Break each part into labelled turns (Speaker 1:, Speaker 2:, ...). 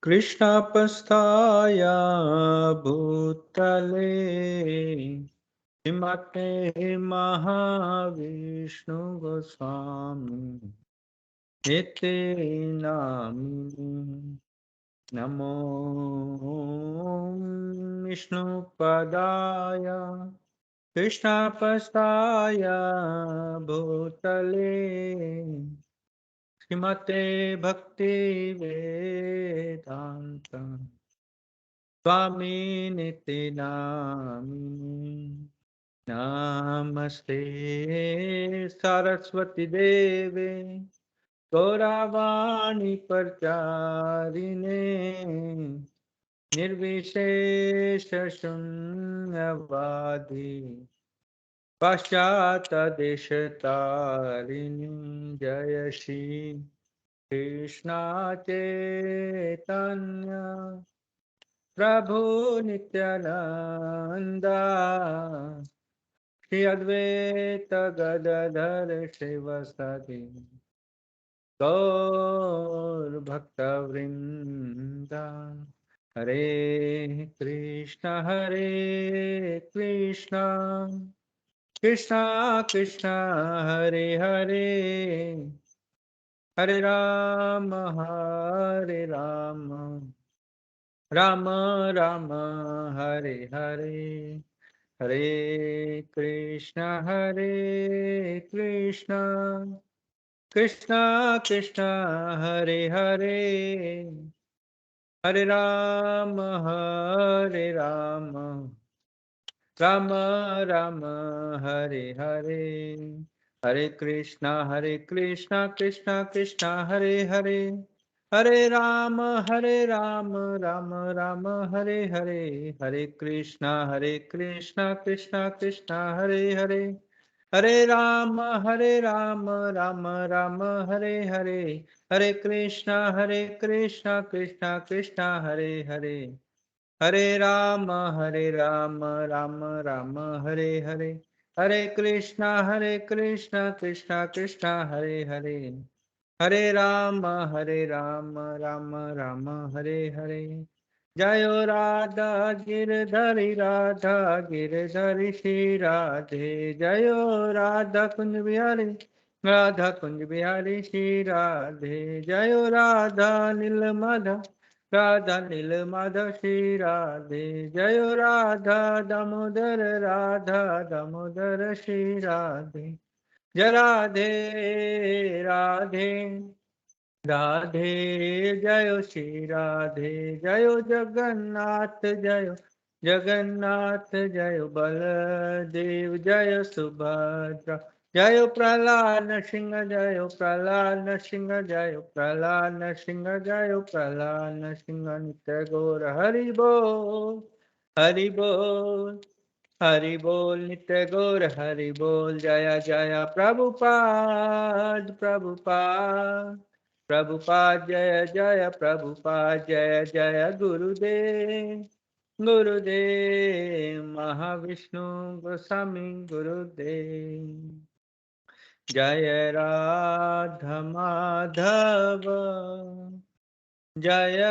Speaker 1: कृष्णपस्थाय भूतले श्रीमते महाविष्णु गोस्वामी इति नामिनि। नमो विष्णुपदाय कृष्णपस्थाय भूतले श्रीमते भक्ति वेदांत स्वामी नित्य नामिनी। नमस्ते सरस्वती देवे गौरवाणी प्रचारिणे निर्विशेष शून्यवादी पाश्चात्यदेशतारिणी। जय श्री कृष्ण चैतन्य प्रभु नित्यानंदा श्री अद्वैत गदाधर शिवसदि गौर भक्तवृंद। हरे कृष्ण कृष्ण कृष्ण हरे हरे, हरे राम राम राम हरे हरे, हरे कृष्ण कृष्ण कृष्ण हरे हरे, हरे राम राम राम हरे हरे, हरे कृष्णा कृष्णा कृष्णा हरे हरे, हरे राम राम राम हरे हरे, हरे कृष्णा कृष्णा कृष्णा हरे हरे, हरे राम राम राम हरे हरे, हरे कृष्णा कृष्णा कृष्णा हरे हरे, हरे राम राम राम हरे हरे, हरे कृष्णा कृष्णा कृष्णा हरे हरे, हरे राम राम राम हरे हरे। जयो राधा गिरधरि श्री राधे, जयो राधा कुंज बिहारी श्री राधे, जयो राधा नील माधव श्री राधे, जयो राधा दामोदर श्री राधे, जय राधे राधे राधे, जय श्री राधे, जय जगन्नाथ जय बलदेव, जय सुभद्रा, जय प्रहलाद सिंह, जय प्रहलाद सिंह नित्य गौर हरि बोल हरि बोल नित्य गौर हरि बोल, जय जय प्रभुपाद जय जय प्रभुपाद, जय जय गुरुदेव महाविष्णु गोस्वामी गुरुदेव। जय राधा माधव जय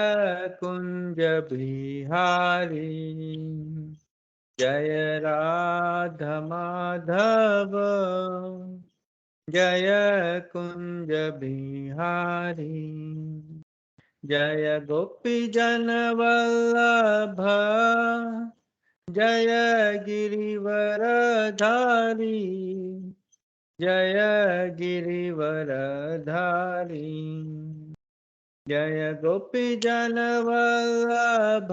Speaker 1: कुंज बिहारी, जय राधा माधव जय कुंज बिहारी, जय गोपी जन वल्लभ जय गिरिवर धारी, जय गिरिवर धारी, जय गोपी जन वल्लभ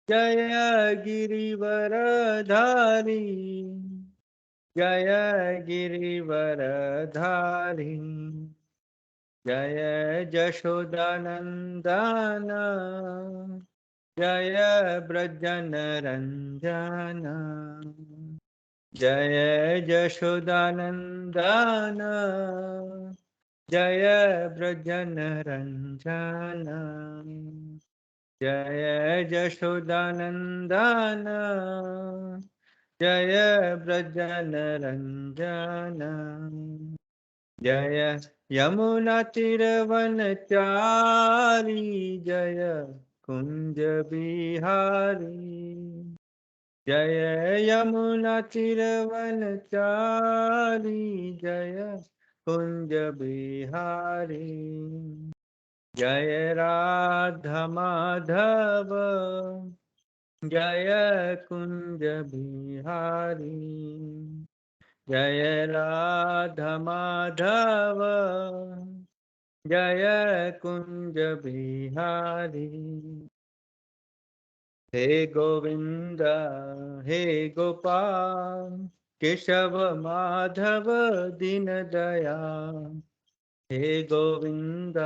Speaker 1: जय गिरिवर धारी, जय गिरिवर धारी, जय जशोदानंदन जय ब्रजन रंजन, जय जशोदानंदन जय ब्रजन रंजन, जय जशोदानंदन जय ब्रजन रंजन, जय यमुना तिरवनचारी जय कुंज बिहारी। जय यमुना तिरवनचारी जय कुंज बिहारी। जय राधा माधव जय कुंज बिहारी। जय राधा माधव जय कुंज बिहारी। हे गोविंद हे गोपाल केशव माधव दीन दयाल। हे गोविंद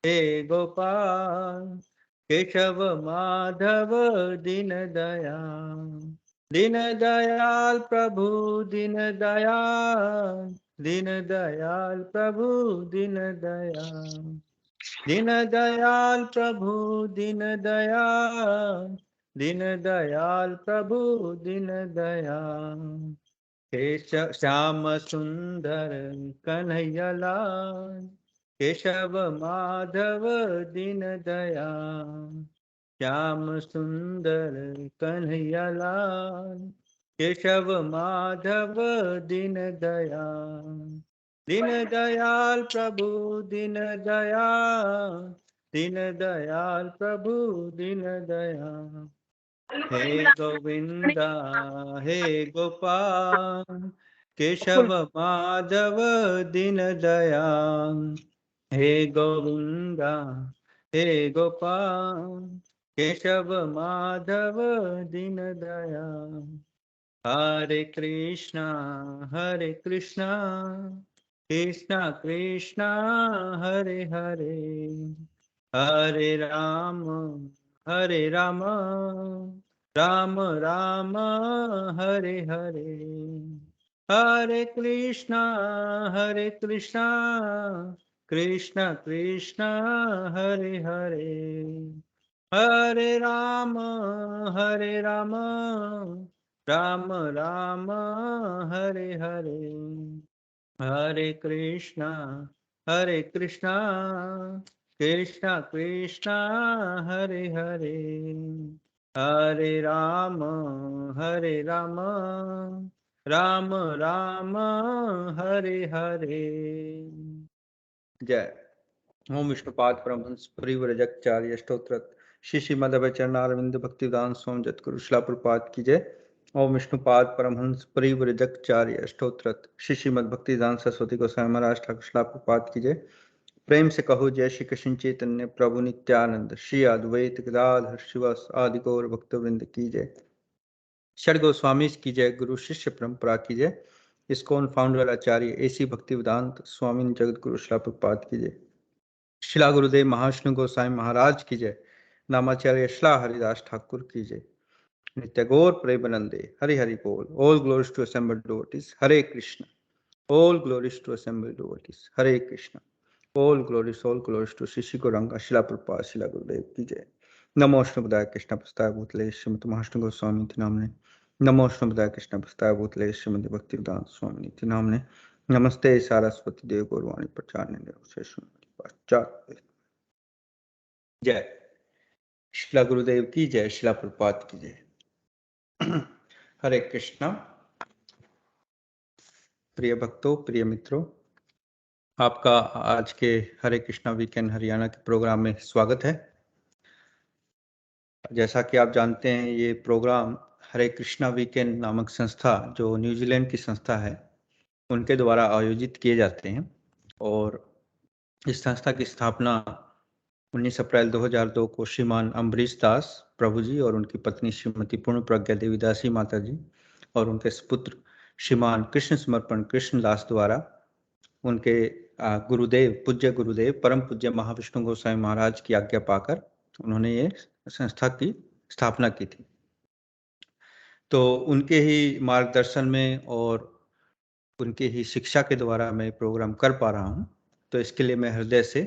Speaker 1: हे गोपाल केशव माधव दीन दयाल। दीन दयाल प्रभु दीन दयाल। दीन दयाल प्रभु दीन दयाल। दीन दयाल प्रभु दीन दयाल। दीन दयाल प्रभु दीन दयाल। श्याम सुंदर कन्हैया लाल केशव माधव दीन दयाल। श्याम सुंदर कन्हैया लाल केशव माधव दीन दयाल। दीन दयाल प्रभु दीन दयाल। दीन दयाल प्रभु दीन दयाल। हे गोविंद हे गोपाल केशव माधव दीन दयाल। हे गोविंद हे गोपाल केशव माधव दीन दयाल। हरे कृष्णा कृष्णा कृष्णा हरे हरे। हरे राम राम राम हरे हरे। हरे कृष्णा कृष्णा कृष्णा हरे हरे। हरे राम राम राम हरे हरे। हरे कृष्णा कृष्णा कृष्णा हरे हरे। हरे राम राम राम हरे हरे। जय। ओम विष्णुपाद परमहंस परिव्रजकाचार्य स्तोत्र श्री श्रीमद् चरणारविंद भक्तिवेदांत स्वामी जगद्गुरु श्रील प्रभुपाद की जय। ओम विष्णुपाद परमहंस परिव्रजकाचार्य स्तोत्र श्री श्रीमद् भक्तिवेदांत सरस्वती गोस्वामी महाराज ठाकुर श्रील प्रभुपाद की जय। प्रेम से कहो जय श्री कृष्ण चैतन्य प्रभु नित्यानंद श्री अद्वैत गदाधर शिवस आदि गौर भक्तवृंद की जय। षड गोस्वामी की जय। गुरु शिष्य परंपरा की जय। इस्कॉन फाउंडर आचार्य एसी भक्तिवेदांत स्वामी जगद्गुरु श्रील प्रभुपाद की जय। शिला गुरुदेव महाविष्णु गोसाई महाराज की जय। नामाचार्य शिला हरिदास ठाकुर की जय। नित्य गौर प्रेमानंदे हरि हरि बोल। All glories to assembled devotees Hare Krishna. All glories to assembled devotees Hare Krishna. All glories to Shri Gauranga Srila Prabhupada शिला गुरुदेव की जय। नमो विष्णुपदाय कृष्ण प्रस्ताय भूतले श्रीमद् महाविष्णु गोस्वामी नामने। नमो विष्णुपदाय कृष्ण प्रस्ताय भूतले श्रीमद् भक्तिवेदांत स्वामी नामने। नमस्ते सारस्वती देव गौरवाणी प्रचार। जय शिला गुरुदेव की जय। शिला प्रभुपाद की जय। हरे कृष्णा। प्रिय भक्तों प्रिय मित्रों, आपका आज के हरे कृष्णा वीकेंड हरियाणा के प्रोग्राम में स्वागत है। जैसा कि आप जानते हैं, ये प्रोग्राम हरे कृष्णा वीकेंड नामक संस्था जो न्यूजीलैंड की संस्था है उनके द्वारा आयोजित किए जाते हैं। और इस संस्था की स्थापना 19 अप्रैल 2002 को श्रीमान अम्बरीश दास प्रभु जी और उनकी पत्नी श्रीमती पूर्ण प्रज्ञा देवी दासी माता जी और उनके सुपुत्र श्रीमान कृष्ण समर्पण कृष्णदास द्वारा उनके गुरुदेव पूज्य गुरुदेव परम पूज्य महाविष्णु गोसाई महाराज की आज्ञा पाकर उन्होंने ये संस्था की स्थापना की थी। तो उनके ही मार्गदर्शन में और उनके ही शिक्षा के द्वारा मैं प्रोग्राम कर पा रहा हूँ। तो इसके लिए मैं हृदय से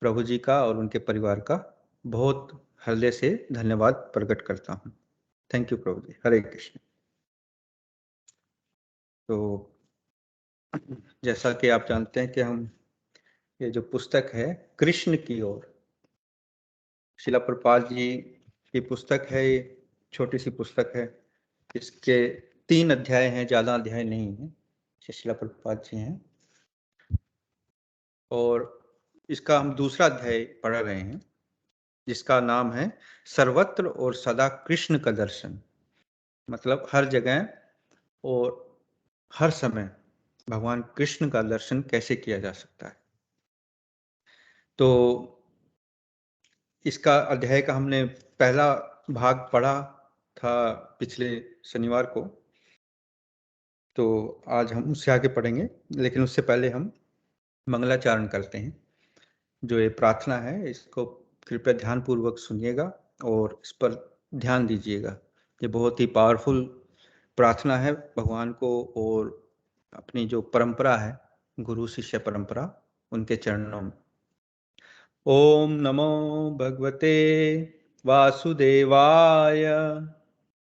Speaker 1: प्रभु जी का और उनके परिवार का बहुत हृदय से धन्यवाद प्रकट करता हूँ। थैंक यू प्रभु जी। हरे कृष्ण। तो जैसा कि आप जानते हैं कि हम ये जो पुस्तक है कृष्ण की ओर, शिला प्रभुपाद जी की पुस्तक है। ये छोटी सी पुस्तक है, इसके 3 अध्याय हैं, ज्यादा अध्याय नहीं है। शिला प्रभुपाद जी हैं और इसका हम दूसरा अध्याय पढ़ रहे हैं, जिसका नाम है सर्वत्र और सदा कृष्ण का दर्शन। मतलब हर जगह और हर समय भगवान कृष्ण का दर्शन कैसे किया जा सकता है। तो इसका अध्याय का हमने पहला भाग पढ़ा था पिछले शनिवार को, तो आज हम उससे आगे पढ़ेंगे। लेकिन उससे पहले हम मंगलाचरण करते हैं। जो ये प्रार्थना है इसको कृपया ध्यान पूर्वक सुनिएगा और इस पर ध्यान दीजिएगा। ये बहुत ही पावरफुल प्रार्थना है भगवान को और अपनी जो परंपरा है, गुरु शिष्य परंपरा, उनके चरणों में। ओम नमो भगवते वासुदेवाय।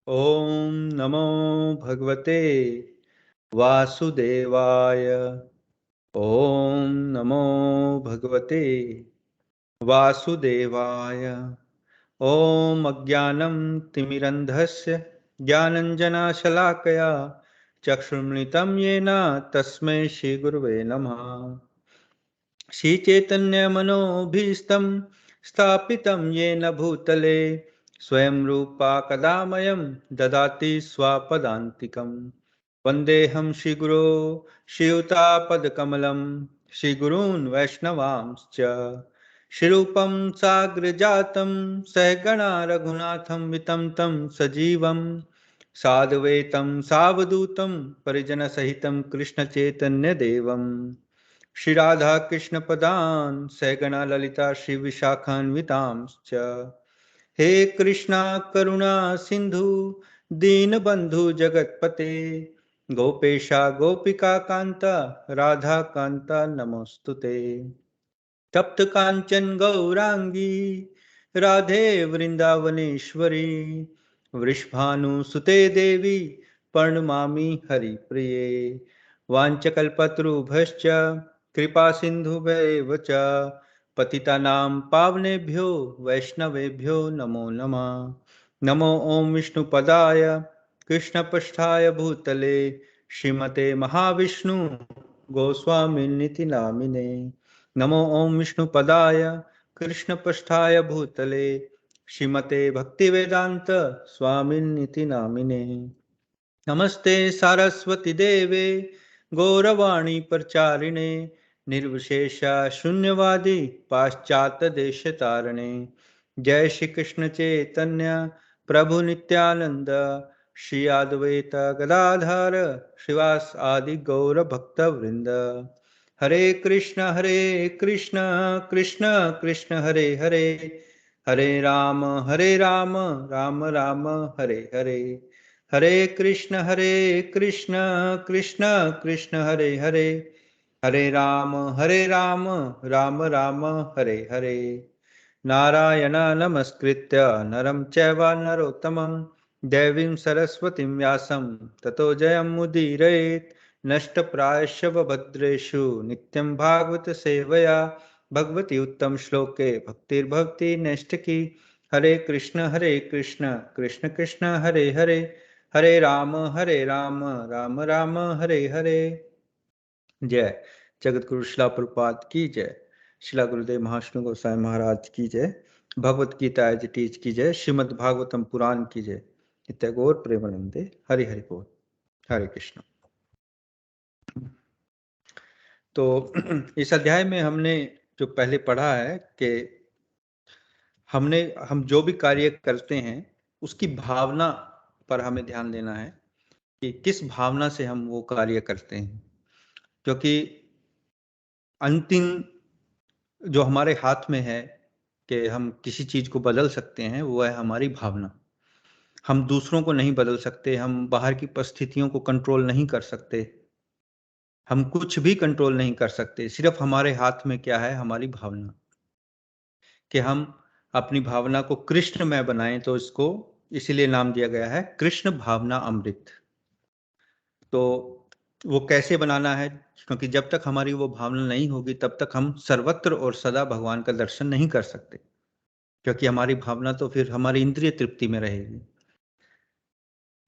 Speaker 1: ओम नमो भगवते वासुदेवाय। ओम नमो भगवते वासुदेवाय। ओम अज्ञानं तिमिरन्धस्य ज्ञानञ्जनशलाकया चक्षुर्मृतं येन तस्मै श्रीगुरुवे नमः। श्रीचैतन्यमनोभीष्टं स्थापितं येन भूतले स्वयं रूपा कदा मह्यं ददाति स्वपदान्तिकम्। वन्देऽहं श्रीगुरो श्रीयुतापदकमलं श्रीगुरून् वैष्णवांश्च। श्रीरूपं साग्रजातं सहगणा रघुनाथं वितं तं सजीवं साद्वैतं सावधूतं परिजनसहितं कृष्णचैतन्यदेवम्। श्री राधा कृष्ण पदान सहगणा ललिता श्री विशाखान्वितांश्च। हे कृष्णा करुणा सिंधु दीनबंधु जगतपते गोपेशा गोपिका कांता राधा कांता नमोस्तुते। तप्त कांचन गौरांगी राधे वृंदावनेश्वरी वृषभानुसुते देवी प्रणमामि हरिप्रिये। वाञ्छकल्पतरुभ्यश्च कृपा सिन्धुभ्येव च पतितानां पावनेभ्यो वैष्णवेभ्यो नमो नमः। नमो ओं विष्णुपदाय कृष्णपृष्ठाय भूतले श्रीमते महाविष्णु गोस्वामिन्निति नामिने। नमो ओं विष्णुपदाय कृष्णपृष्ठाय भूतले श्रीमते भक्तिवेदांत स्वामिन्निति नामिने। नमस्ते सारस्वती देवे गौरवाणी प्रचारिणे निर्विशेष शून्यवादी पाश्चात्य देश तारणे। जय श्री कृष्ण चैतन्य प्रभु नित्यानंद श्री अद्वैत गदाधर श्रीवास आदि गौर भक्त वृंद। हरे कृष्ण कृष्ण कृष्ण हरे हरे, हरे राम राम राम हरे हरे। हरे कृष्ण कृष्ण कृष्ण हरे हरे, हरे राम राम राम हरे हरे। नारायण नमस्कृत्य नरं चैव नरोत्तमं देवीं सरस्वतीं व्यासं ततो जयमुदीरयेत्। नष्टप्रायश्च भद्रेषु नित्यं भागवत सेवया भगवती उत्तम श्लोके भक्तिर्भवति नैष्ठिकी। हरे कृष्ण कृष्ण कृष्ण हरे हरे, हरे राम राम राम हरे हरे। जय जगत गुरु शिला प्रभुपाद की जय। शिला गुरुदेव महाविष्णु गोसाई महाराज की जय। Bhagavad Gita as it is की जय। श्रीमद् भागवतम पुराण की जय। नित्य गौर प्रेमानंदे हरि हरि बोल। हरे कृष्ण। तो इस अध्याय में हमने जो पहले पढ़ा है कि हम जो भी कार्य करते हैं उसकी भावना पर हमें ध्यान देना है कि किस भावना से हम वो कार्य करते हैं, क्योंकि अंतिम जो हमारे हाथ में है कि हम किसी चीज को बदल सकते हैं वो है हमारी भावना। हम दूसरों को नहीं बदल सकते, हम बाहर की परिस्थितियों को कंट्रोल नहीं कर सकते, हम कुछ भी कंट्रोल नहीं कर सकते। सिर्फ हमारे हाथ में क्या है, हमारी भावना, कि हम अपनी भावना को कृष्णमय बनाएं। तो इसको इसीलिए नाम दिया गया है कृष्ण भावना अमृत। तो वो कैसे बनाना है, क्योंकि जब तक हमारी वो भावना नहीं होगी तब तक हम सर्वत्र और सदा भगवान का दर्शन नहीं कर सकते, क्योंकि हमारी भावना तो फिर हमारी इंद्रिय तृप्ति में रहेगी।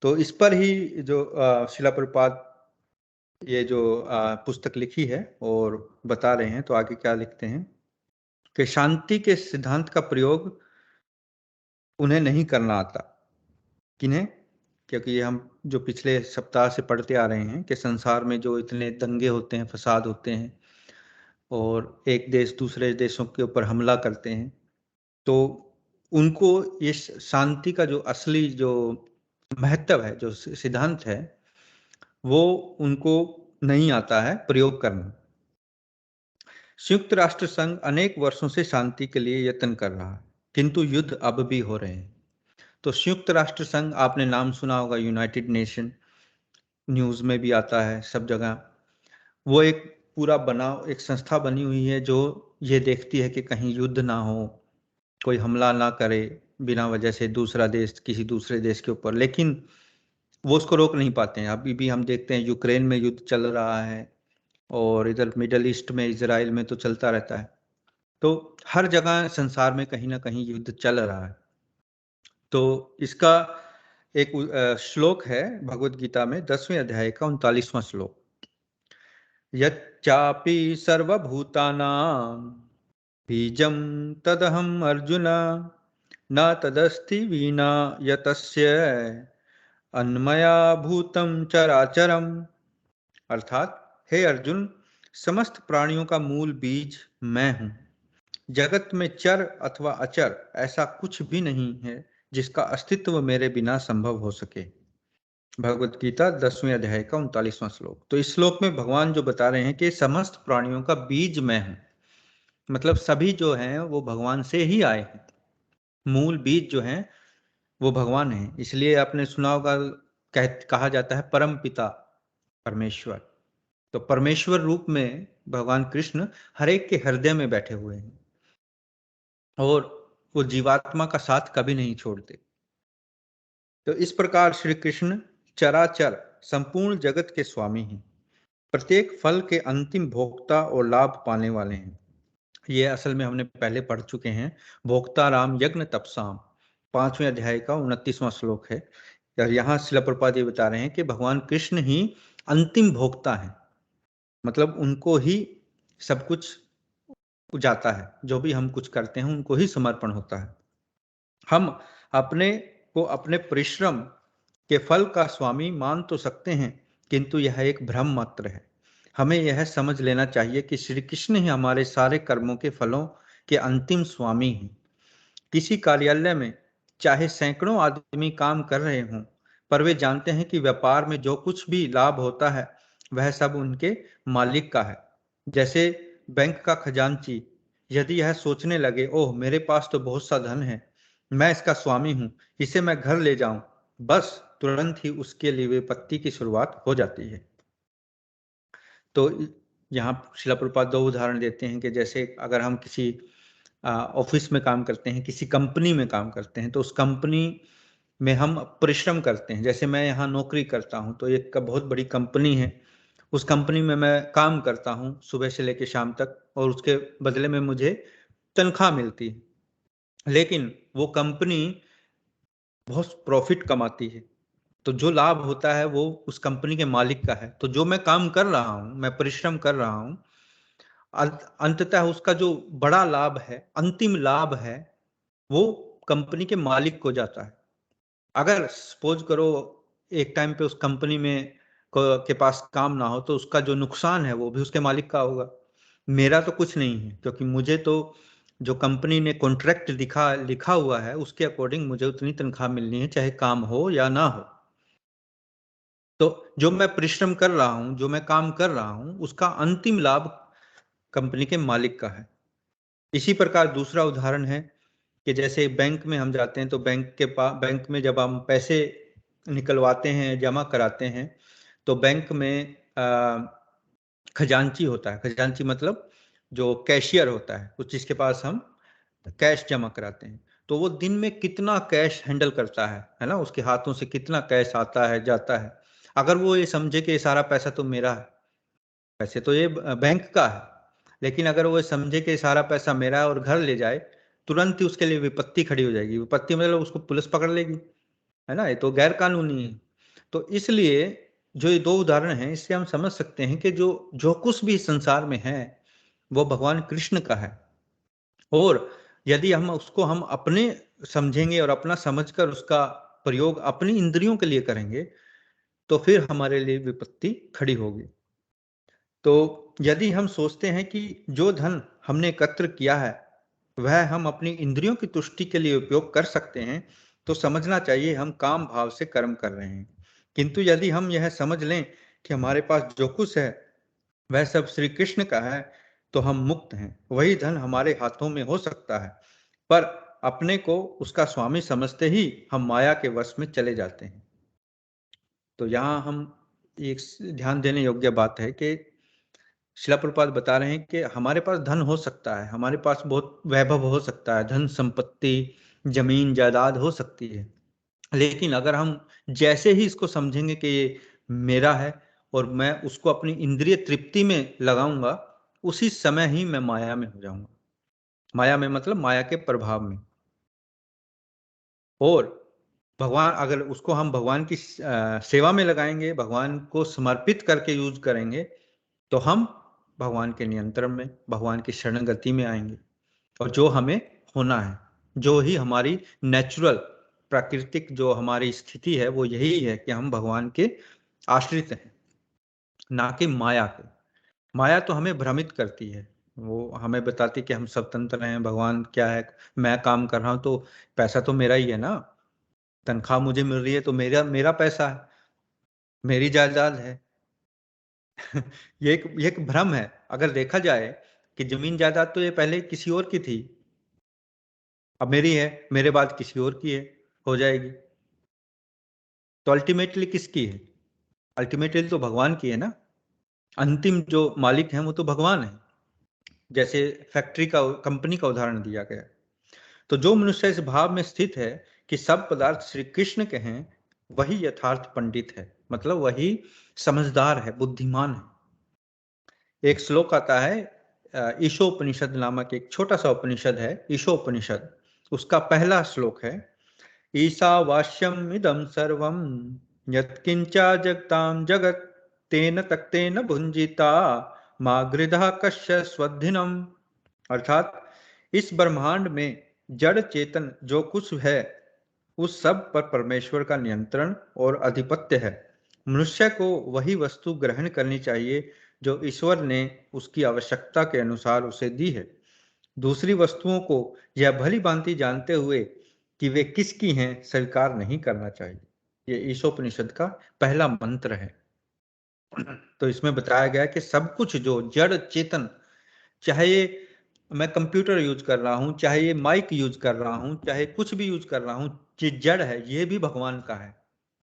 Speaker 1: तो इस पर ही जो शिला प्रभुपाद ये जो पुस्तक लिखी है और बता रहे हैं, तो आगे क्या लिखते हैं कि शांति के सिद्धांत का प्रयोग उन्हें नहीं करना आता। किन्हें? क्योंकि ये हम जो पिछले सप्ताह से पढ़ते आ रहे हैं कि संसार में जो इतने दंगे होते हैं, फसाद होते हैं और एक देश दूसरे देशों के ऊपर हमला करते हैं, तो उनको ये शांति का जो असली जो महत्व है, जो सिद्धांत है, वो उनको नहीं आता है प्रयोग करना। संयुक्त राष्ट्र संघ अनेक वर्षों से शांति के लिए यत्न कर रहा है, किंतु युद्ध अब भी हो रहे हैं। तो संयुक्त राष्ट्र संघ, आपने नाम सुना होगा, यूनाइटेड नेशन, न्यूज में भी आता है सब जगह। वो एक पूरा एक संस्था बनी हुई है जो ये देखती है कि कहीं युद्ध ना हो, कोई हमला ना करे बिना वजह से दूसरा देश किसी दूसरे देश के ऊपर, लेकिन वो उसको रोक नहीं पाते हैं। अभी भी हम देखते हैं यूक्रेन में युद्ध चल रहा है और इधर मिडल ईस्ट में, इजराइल में तो चलता रहता है। तो हर जगह संसार में कहीं ना कहीं युद्ध चल रहा है। तो इसका एक श्लोक है भगवत गीता में 10वें अध्याय का 39वां श्लोक। यच्चापि सर्वभूतानां बीजं तदहम अर्जुन न तदस्ति विना यतस्य अन्मया भूतम चराचरम। अर्थात, हे अर्जुन, समस्त प्राणियों का मूल बीज मैं हूं। जगत में चर अथवा अचर ऐसा कुछ भी नहीं है जिसका अस्तित्व मेरे बिना संभव हो सके। भगवत गीता 10वें अध्याय का 39वां श्लोक। तो इस श्लोक में भगवान जो बता रहे हैं कि समस्त प्राणियों का बीज मैं हूं, मतलब सभी जो हैं वो भगवान से ही आए हैं। मूल बीज जो हैं वो भगवान है। इसलिए आपने सुना होगा, कहा जाता है परम पिता परमेश्वर। तो परमेश्वर रूप में भगवान कृष्ण हर एक के हृदय में बैठे हुए हैं और वो जीवात्मा का साथ कभी नहीं छोड़ते। तो इस प्रकार श्री कृष्ण चराचर संपूर्ण जगत के स्वामी हैं, प्रत्येक फल के अंतिम भोक्ता और लाभ पाने वाले हैं। ये असल में हमने पहले पढ़ चुके हैं, भोक्ता राम यज्ञ तपसाम, 5वें अध्याय का 29वां श्लोक है। और यहाँ शिला प्रभुपाद ये बता रहे हैं कि भगवान कृष्ण ही अंतिम भोक्ता है, मतलब उनको ही सब कुछ जाता है, जो भी हम कुछ करते हैं उनको ही समर्पण होता है। हम अपने को अपने परिश्रम के फल का स्वामी मान तो सकते हैं, किंतु यह एक भ्रम मात्र है। हमें यह समझ लेना चाहिए कि श्री कृष्ण ही हमारे सारे कर्मों के फलों के अंतिम स्वामी हैं। किसी कार्यालय में चाहे सैकड़ों आदमी काम कर रहे हों, पर वे जानते हैं कि व्यापार में जो कुछ भी लाभ होता है वह सब उनके मालिक का है। जैसे बैंक का खजांची यदि यह सोचने लगे, ओह मेरे पास तो बहुत सा धन है, मैं इसका स्वामी हूं, इसे मैं घर ले जाऊं, बस तुरंत ही उसके लिए विपत्ति की शुरुआत हो जाती है। तो यहाँ शिला प्रभुपाद दो उदाहरण देते हैं कि जैसे अगर हम किसी ऑफिस में काम करते हैं, किसी कंपनी में काम करते हैं, तो उस कंपनी में हम परिश्रम करते हैं। जैसे मैं यहाँ नौकरी करता हूँ, तो एक बहुत बड़ी कंपनी है, उस कंपनी में मैं काम करता हूँ सुबह से लेकर शाम तक, और उसके बदले में मुझे तनख्वाह मिलती है। लेकिन वो कंपनी बहुत प्रॉफिट कमाती है, तो जो लाभ होता है वो उस कंपनी के मालिक का है। तो जो मैं काम कर रहा हूँ, मैं परिश्रम कर रहा हूँ, अंततः उसका जो बड़ा लाभ है, अंतिम लाभ है, वो कंपनी के मालिक को जाता है। अगर सपोज करो एक टाइम पे उस कंपनी में के पास काम ना हो, तो उसका जो नुकसान है वो भी उसके मालिक का होगा। मेरा तो कुछ नहीं है, क्योंकि मुझे तो जो कंपनी ने कॉन्ट्रैक्ट लिखा हुआ है उसके अकॉर्डिंग मुझे उतनी तनख्वाह मिलनी है, चाहे काम हो या ना हो। तो जो मैं परिश्रम कर रहा हूं, जो मैं काम कर रहा हूं, उसका अंतिम लाभ कंपनी के मालिक का है। इसी प्रकार दूसरा उदाहरण है कि जैसे बैंक में हम जाते हैं, तो बैंक में जब हम पैसे निकलवाते हैं, जमा कराते हैं, तो बैंक में खजांची होता है। खजांची मतलब जो कैशियर होता है, उस जिसके पास हम कैश जमा कराते हैं, तो वो दिन में कितना कैश हैंडल करता है ना, उसके हाथों से कितना कैश आता है जाता है। अगर वो ये समझे कि ये सारा पैसा तो मेरा है, पैसे तो ये बैंक का है, लेकिन अगर वो समझे कि सारा पैसा मेरा है और घर ले जाए, तुरंत ही उसके लिए विपत्ति खड़ी हो जाएगी। विपत्ति मतलब उसको पुलिस पकड़ लेगी, है ना, ये तो गैर कानूनी है। तो इसलिए जो ये दो उदाहरण हैं, इससे हम समझ सकते हैं कि जो जो कुछ भी संसार में है वो भगवान कृष्ण का है, और यदि हम अपने समझेंगे और अपना समझकर उसका प्रयोग अपनी इंद्रियों के लिए करेंगे, तो फिर हमारे लिए विपत्ति खड़ी होगी। तो यदि हम सोचते हैं कि जो धन हमने एकत्र किया है वह हम अपनी इंद्रियों की तुष्टि के लिए उपयोग कर सकते हैं, तो समझना चाहिए हम काम भाव से कर्म कर रहे हैं। किंतु यदि हम यह समझ लें कि हमारे पास जो कुछ है वह सब श्री कृष्ण का है, तो हम मुक्त हैं। वही धन हमारे हाथों में हो सकता है, पर अपने को उसका स्वामी समझते ही हम माया के वश में चले जाते हैं। तो यहाँ हम एक ध्यान देने योग्य बात है कि शिला प्रभुपाद बता रहे हैं कि हमारे पास धन हो सकता है, हमारे पास बहुत वैभव हो सकता है, धन संपत्ति जमीन जायदाद हो सकती है, लेकिन अगर हम जैसे ही इसको समझेंगे कि ये मेरा है और मैं उसको अपनी इंद्रिय तृप्ति में लगाऊंगा, उसी समय ही मैं माया में हो जाऊंगा। माया में मतलब माया के प्रभाव में। और भगवान, अगर उसको हम भगवान की सेवा में लगाएंगे, भगवान को समर्पित करके यूज करेंगे, तो हम भगवान के नियंत्रण में, भगवान की शरणगति में आएंगे। और जो हमें होना है, जो ही हमारी नेचुरल प्राकृतिक जो हमारी स्थिति है, वो यही है कि हम भगवान के आश्रित हैं, ना कि माया के। माया तो हमें भ्रमित करती है, वो हमें बताती कि हम स्वतंत्र हैं, भगवान क्या है, मैं काम कर रहा हूं तो पैसा तो मेरा ही है ना, तनख्वाह मुझे मिल रही है तो मेरा मेरा पैसा है, मेरी जायदाद है। ये एक भ्रम है। अगर देखा जाए कि जमीन जायदाद तो ये पहले किसी और की थी, अब मेरी है, मेरे बाद किसी और की है, हो जाएगी। तो अल्टीमेटली किसकी है? अल्टीमेटली तो भगवान की है ना। अंतिम जो मालिक हैं वो तो भगवान है। जैसे फैक्ट्री का, कंपनी का उदाहरण दिया गया। तो जो मनुष्य इस भाव में स्थित है कि सब पदार्थ श्री कृष्ण के हैं, वही यथार्थ पंडित है, मतलब वही समझदार है, बुद्धिमान है। एक श्लोक आता है, ईशोपनिषद नामक एक छोटा सा उपनिषद है, ईशोपनिषद। उसका पहला श्लोक है, ईशावास्यम इदं सर्वं यत्किंचा जगतां जगत् तेन तक्तेन भुंजिता मा गृधा कस्य स्वधिनम। अर्थात इस ब्रह्मांड में जड़ चेतन जो कुछ है, उस सब पर परमेश्वर का नियंत्रण और आधिपत्य है। मनुष्य को वही वस्तु ग्रहण करनी चाहिए जो ईश्वर ने उसकी आवश्यकता के अनुसार उसे दी है। दूसरी वस्तुओं को यह भली भांति जानते हुए कि वे किसकी हैं स्वीकार नहीं करना चाहिए। ये ईशोपनिषद का पहला मंत्र है। तो इसमें बताया गया कि सब कुछ जो जड़ चेतन, चाहे ये मैं कंप्यूटर यूज कर रहा हूं, चाहे ये माइक यूज कर रहा हूं, चाहे कुछ भी यूज कर रहा हूं, ये जड़ है, ये भी भगवान का है।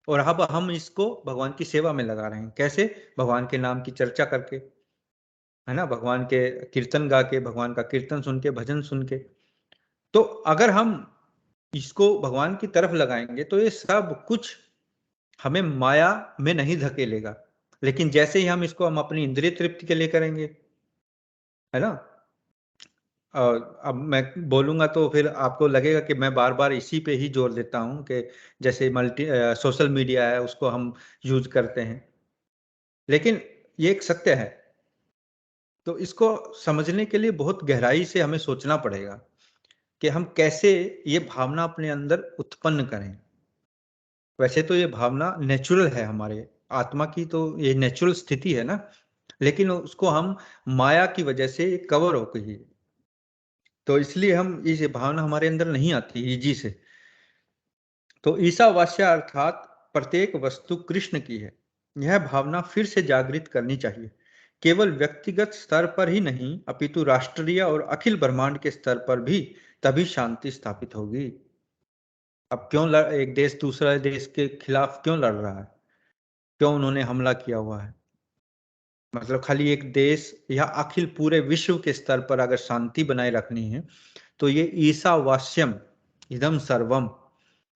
Speaker 1: और अब हम इसको भगवान की सेवा में लगा रहे हैं। कैसे? भगवान के नाम की चर्चा करके, है ना, भगवान के कीर्तन गा के, भगवान का कीर्तन सुन के, भजन सुन के। तो अगर हम इसको भगवान की तरफ लगाएंगे तो ये सब कुछ हमें माया में नहीं धकेलेगा। लेकिन जैसे ही हम अपनी इंद्रिय तृप्ति के लिए करेंगे, है ना, अब मैं बोलूंगा तो फिर आपको लगेगा कि मैं बार बार इसी पे ही जोर देता हूं कि जैसे सोशल मीडिया है उसको हम यूज करते हैं, लेकिन ये एक सत्य है। तो इसको समझने के लिए बहुत गहराई से हमें सोचना पड़ेगा कि हम कैसे ये भावना अपने अंदर उत्पन्न करें। वैसे तो ये भावना नेचुरल है, हमारे आत्मा की तो ये नेचुरल स्थिति है ना, लेकिन उसको हम माया की वजह से कवर हो गई है। तो इसलिए हम ये भावना हमारे अंदर नहीं आती इजी से। तो ईशावास्य अर्थात प्रत्येक वस्तु कृष्ण की है, यह भावना फिर से जागृत करनी चाहिए। केवल व्यक्तिगत स्तर पर ही नहीं, अपितु राष्ट्रीय और अखिल ब्रह्मांड के स्तर पर भी, तभी शांति स्थापित होगी। अब एक देश दूसरा देश के खिलाफ क्यों लड़ रहा है? क्यों उन्होंने हमला किया हुआ है? मतलब खाली एक देश या अखिल पूरे विश्व के स्तर पर अगर शांति बनाए रखनी है, तो ये ईशावास्यम इदम सर्वम,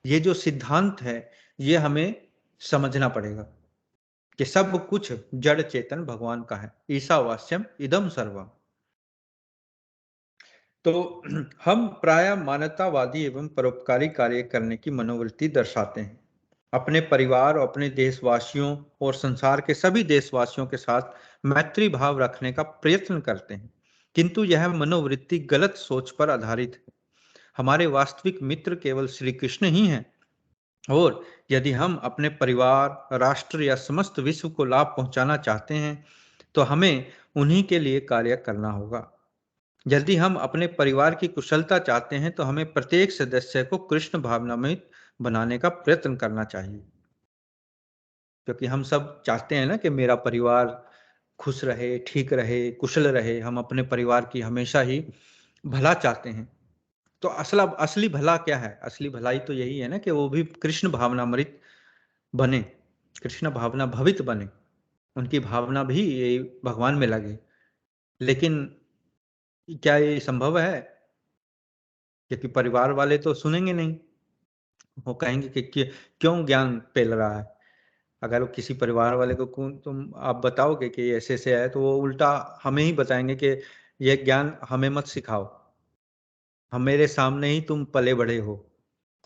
Speaker 1: ये जो सिद्धांत है, ये हमें समझना पड़ेगा। कि सब कुछ जड़ चेतन भगवान का है। ईशावास्यम इदम सर्वम। तो हम प्राय मानवतावादी एवं परोपकारी कार्य करने की मनोवृत्ति दर्शाते हैं। अपने परिवार और अपने देशवासियों और संसार के सभी देशवासियों के साथ मैत्री भाव रखने का प्रयत्न करते हैं, किंतु यह मनोवृत्ति गलत सोच पर आधारित है। हमारे वास्तविक मित्र केवल श्री कृष्ण ही हैं, और यदि हम अपने परिवार, राष्ट्र या समस्त विश्व को लाभ पहुंचाना चाहते हैं तो हमें उन्हीं के लिए कार्य करना होगा। यदि हम अपने परिवार की कुशलता चाहते हैं तो हमें प्रत्येक सदस्य को कृष्ण भावनामय बनाने का प्रयत्न करना चाहिए, क्योंकि हम सब चाहते हैं ना कि मेरा परिवार खुश रहे, ठीक रहे, कुशल रहे। हम अपने परिवार की हमेशा ही भला चाहते हैं। तो असली भला क्या है? असली भलाई तो यही है ना कि वो भी कृष्ण भावनामृत बने, कृष्ण भावना भवित बने, उनकी भावना भी ये भगवान में लगे। लेकिन क्या ये संभव है? क्योंकि परिवार वाले तो सुनेंगे नहीं। वो कहेंगे कि क्यों ज्ञान फैल रहा है। अगर वो किसी परिवार वाले को तुम आप बताओगे कि ऐसे ऐसे है, तो वो उल्टा हमें ही बताएंगे कि ये ज्ञान हमें मत सिखाओ, हम मेरे सामने ही तुम पले बड़े हो,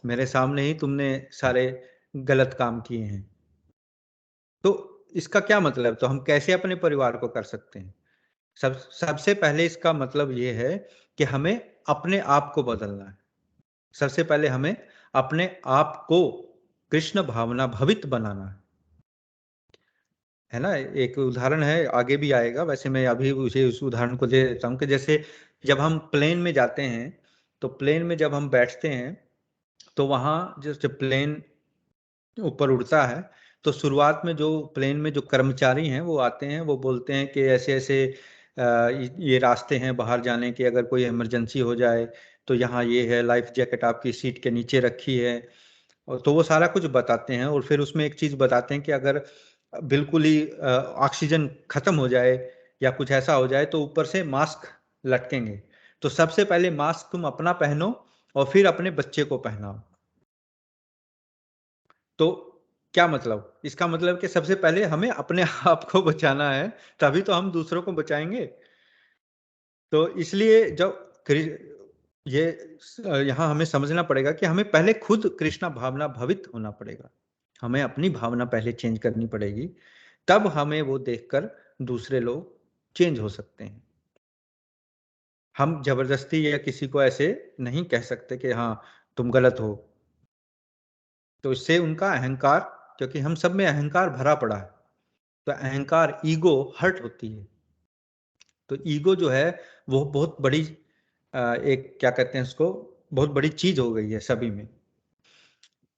Speaker 1: मेरे सामने ही तुमने सारे गलत काम किए हैं। तो इसका क्या मतलब? तो हम कैसे अपने परिवार को कर सकते हैं? सबसे पहले इसका मतलब ये है कि हमें अपने आप को बदलना है। सबसे पहले हमें अपने आप को कृष्ण भावना भवित बनाना है ना। एक उदाहरण है, आगे भी आएगा, वैसे मैं अभी उसे उस उदाहरण को दे देता हूँ कि जैसे जब हम प्लेन में जाते हैं, तो प्लेन में जब हम बैठते हैं तो वहाँ जब प्लेन ऊपर उड़ता है तो शुरुआत में जो प्लेन में जो कर्मचारी हैं वो आते हैं, वो बोलते हैं कि ऐसे ऐसे ये रास्ते हैं बाहर जाने के, अगर कोई इमरजेंसी हो जाए तो यहाँ ये है, लाइफ जैकेट आपकी सीट के नीचे रखी है। और तो वो सारा कुछ बताते हैं, और फिर उसमें एक चीज़ बताते हैं कि अगर बिल्कुल ही ऑक्सीजन खत्म हो जाए या कुछ ऐसा हो जाए तो ऊपर से मास्क लटकेंगे। तो सबसे पहले मास्क तुम अपना पहनो और फिर अपने बच्चे को पहनाओ। तो क्या मतलब? इसका मतलब कि सबसे पहले हमें अपने आप को बचाना है, तभी तो हम दूसरों को बचाएंगे। तो इसलिए जब ये यहाँ हमें समझना पड़ेगा कि हमें पहले खुद कृष्णा भावना भवित होना पड़ेगा। हमें अपनी भावना पहले चेंज करनी पड़ेगी, तब हमें वो देखकर दूसरे लोग चेंज हो सकते हैं। हम जबरदस्ती या किसी को ऐसे नहीं कह सकते कि हाँ तुम गलत हो। तो इससे उनका अहंकार, क्योंकि हम सब में अहंकार भरा पड़ा है, तो अहंकार, ईगो हर्ट होती है। तो ईगो जो है वो बहुत बड़ी एक क्या कहते हैं उसको, बहुत बड़ी चीज हो गई है सभी में।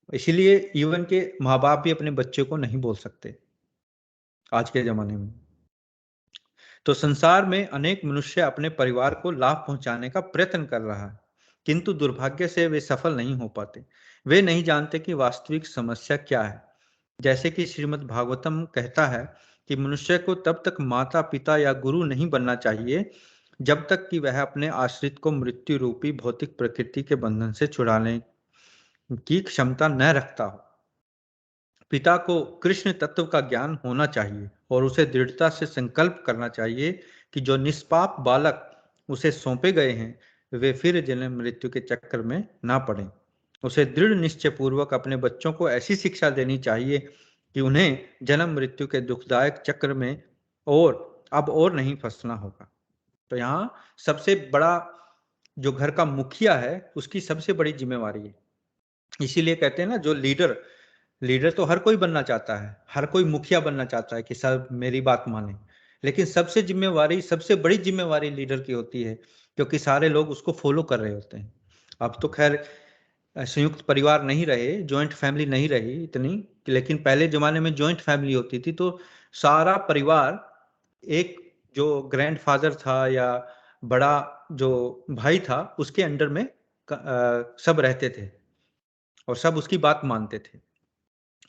Speaker 1: इसीलिए इवन के माँ बाप भी अपने बच्चे को नहीं बोल सकते आज के जमाने में। तो संसार में अनेक मनुष्य अपने परिवार को लाभ पहुंचाने का प्रयत्न कर रहा है, किंतु दुर्भाग्य से वे सफल नहीं हो पाते। वे नहीं जानते कि वास्तविक समस्या क्या है। जैसे कि श्रीमद् भागवतम कहता है कि मनुष्य को तब तक माता पिता या गुरु नहीं बनना चाहिए जब तक कि वह अपने आश्रित को मृत्यु रूपी भौतिक प्रकृति के बंधन से छुड़ाने की क्षमता न रखता हो। पिता को कृष्ण तत्व का ज्ञान होना चाहिए और उसे दृढ़ता से संकल्प करना चाहिए कि जो निष्पाप बालक उसे सौंपे गए हैं वे फिर जन्म मृत्यु के चक्कर में ना पड़ें। उसे दृढ़ निश्चय पूर्वक अपने बच्चों को ऐसी शिक्षा देनी चाहिए कि उन्हें जन्म मृत्यु के दुखदायक चक्र में और नहीं फंसना होगा। तो यहाँ सबसे बड़ा जो घर का मुखिया है उसकी सबसे बड़ी जिम्मेवारी है। इसीलिए कहते हैं ना, जो लीडर लीडर तो हर कोई बनना चाहता है, हर कोई मुखिया बनना चाहता है कि सब मेरी बात माने। लेकिन सबसे बड़ी जिम्मेवारी लीडर की होती है, क्योंकि सारे लोग उसको फॉलो कर रहे होते हैं। अब तो खैर संयुक्त परिवार नहीं रहे, जॉइंट फैमिली नहीं रही इतनी, लेकिन पहले जमाने में जॉइंट फैमिली होती थी तो सारा परिवार, एक जो ग्रैंडफादर था या बड़ा जो भाई था उसके अंडर में सब रहते थे और सब उसकी बात मानते थे।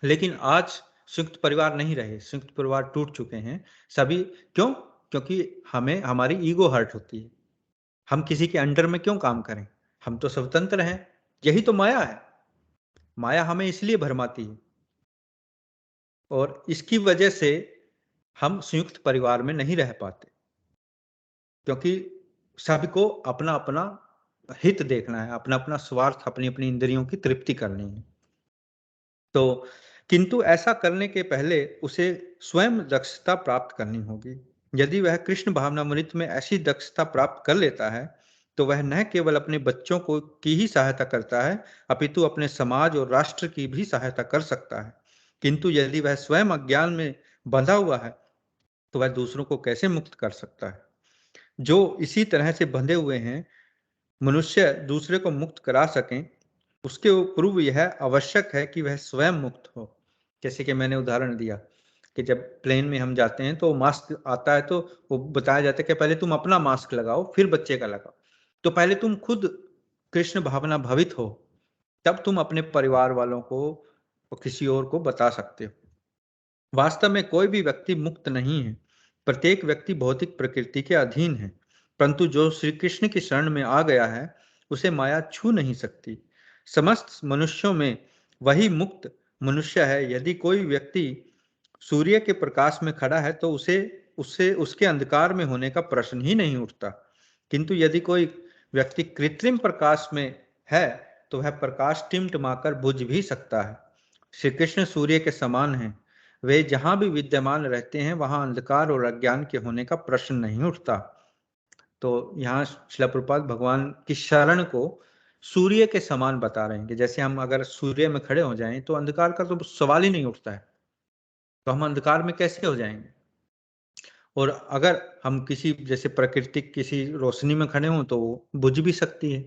Speaker 1: लेकिन आज संयुक्त परिवार नहीं रहे, संयुक्त परिवार टूट चुके हैं सभी। क्यों? क्योंकि हमें हमारी ईगो हर्ट होती है। हम किसी के अंडर में क्यों काम करें? हम तो स्वतंत्र हैं। यही तो माया है। माया हमें इसलिए भरमाती है। और इसकी वजह से हम संयुक्त परिवार में नहीं रह पाते, क्योंकि सभी को अपना अपना हित देखना है, अपना अपना स्वार्थ, अपनी अपनी इंद्रियों की तृप्ति करनी है। तो किंतु ऐसा करने के पहले उसे स्वयं दक्षता प्राप्त करनी होगी। यदि वह कृष्ण भावनामृत में ऐसी दक्षता प्राप्त कर लेता है, तो वह न केवल अपने बच्चों को की ही सहायता करता है, अपितु अपने समाज और राष्ट्र की भी सहायता कर सकता है। किंतु यदि वह स्वयं अज्ञान में बंधा हुआ है, तो वह दूसरों को कैसे मुक्त कर सकता है? जो इसी तरह से बंधे हुए हैं, मनुष्य दूसरे को मुक्त करा सकें, उसके पूर्व यह आवश्यक है कि वह स्वयं मुक्त हो। जैसे कि मैंने उदाहरण दिया कि जब प्लेन में हम जाते हैं तो मास्क आता है, तो वो बताया जाता है कि पहले तुम अपना मास्क लगाओ, फिर बच्चे का लगाओ। तो पहले तुम खुद कृष्ण भावना भवित हो, तब तुम अपने परिवार वालों को और किसी और को बता सकते हो। वास्तव में कोई भी व्यक्ति मुक्त नहीं है। प्रत्येक व्यक्ति भौतिक प्रकृति के अधीन है, परंतु जो श्री कृष्ण की शरण में आ गया है, उसे माया छू नहीं सकती। समस्त मनुष्यों में वही मुक्त मनुष्य है। यदि कोई व्यक्ति सूर्य के प्रकाश में खड़ा है, तो उसे उससे उसके अंधकार में होने का प्रश्न ही नहीं उठता। किंतु यदि कोई व्यक्ति कृत्रिम प्रकाश में है, तो वह प्रकाश टिमटिमाकर बुझ भी सकता है। श्री कृष्ण सूर्य के समान हैं। वे जहां भी विद्यमान रहते हैं, वहां अंधकार और अज्ञान के होने का प्रश्न नहीं उठता। तो यहाँ श्रील प्रभुपाद भगवान की शरण को सूर्य के समान बता रहे हैं कि जैसे हम अगर सूर्य में खड़े हो जाएं, तो अंधकार का तो सवाल ही नहीं उठता है। तो हम अंधकार में कैसे हो जाएंगे? और अगर हम किसी जैसे प्राकृतिक किसी रोशनी में खड़े हों, तो वो बुझ भी सकती है,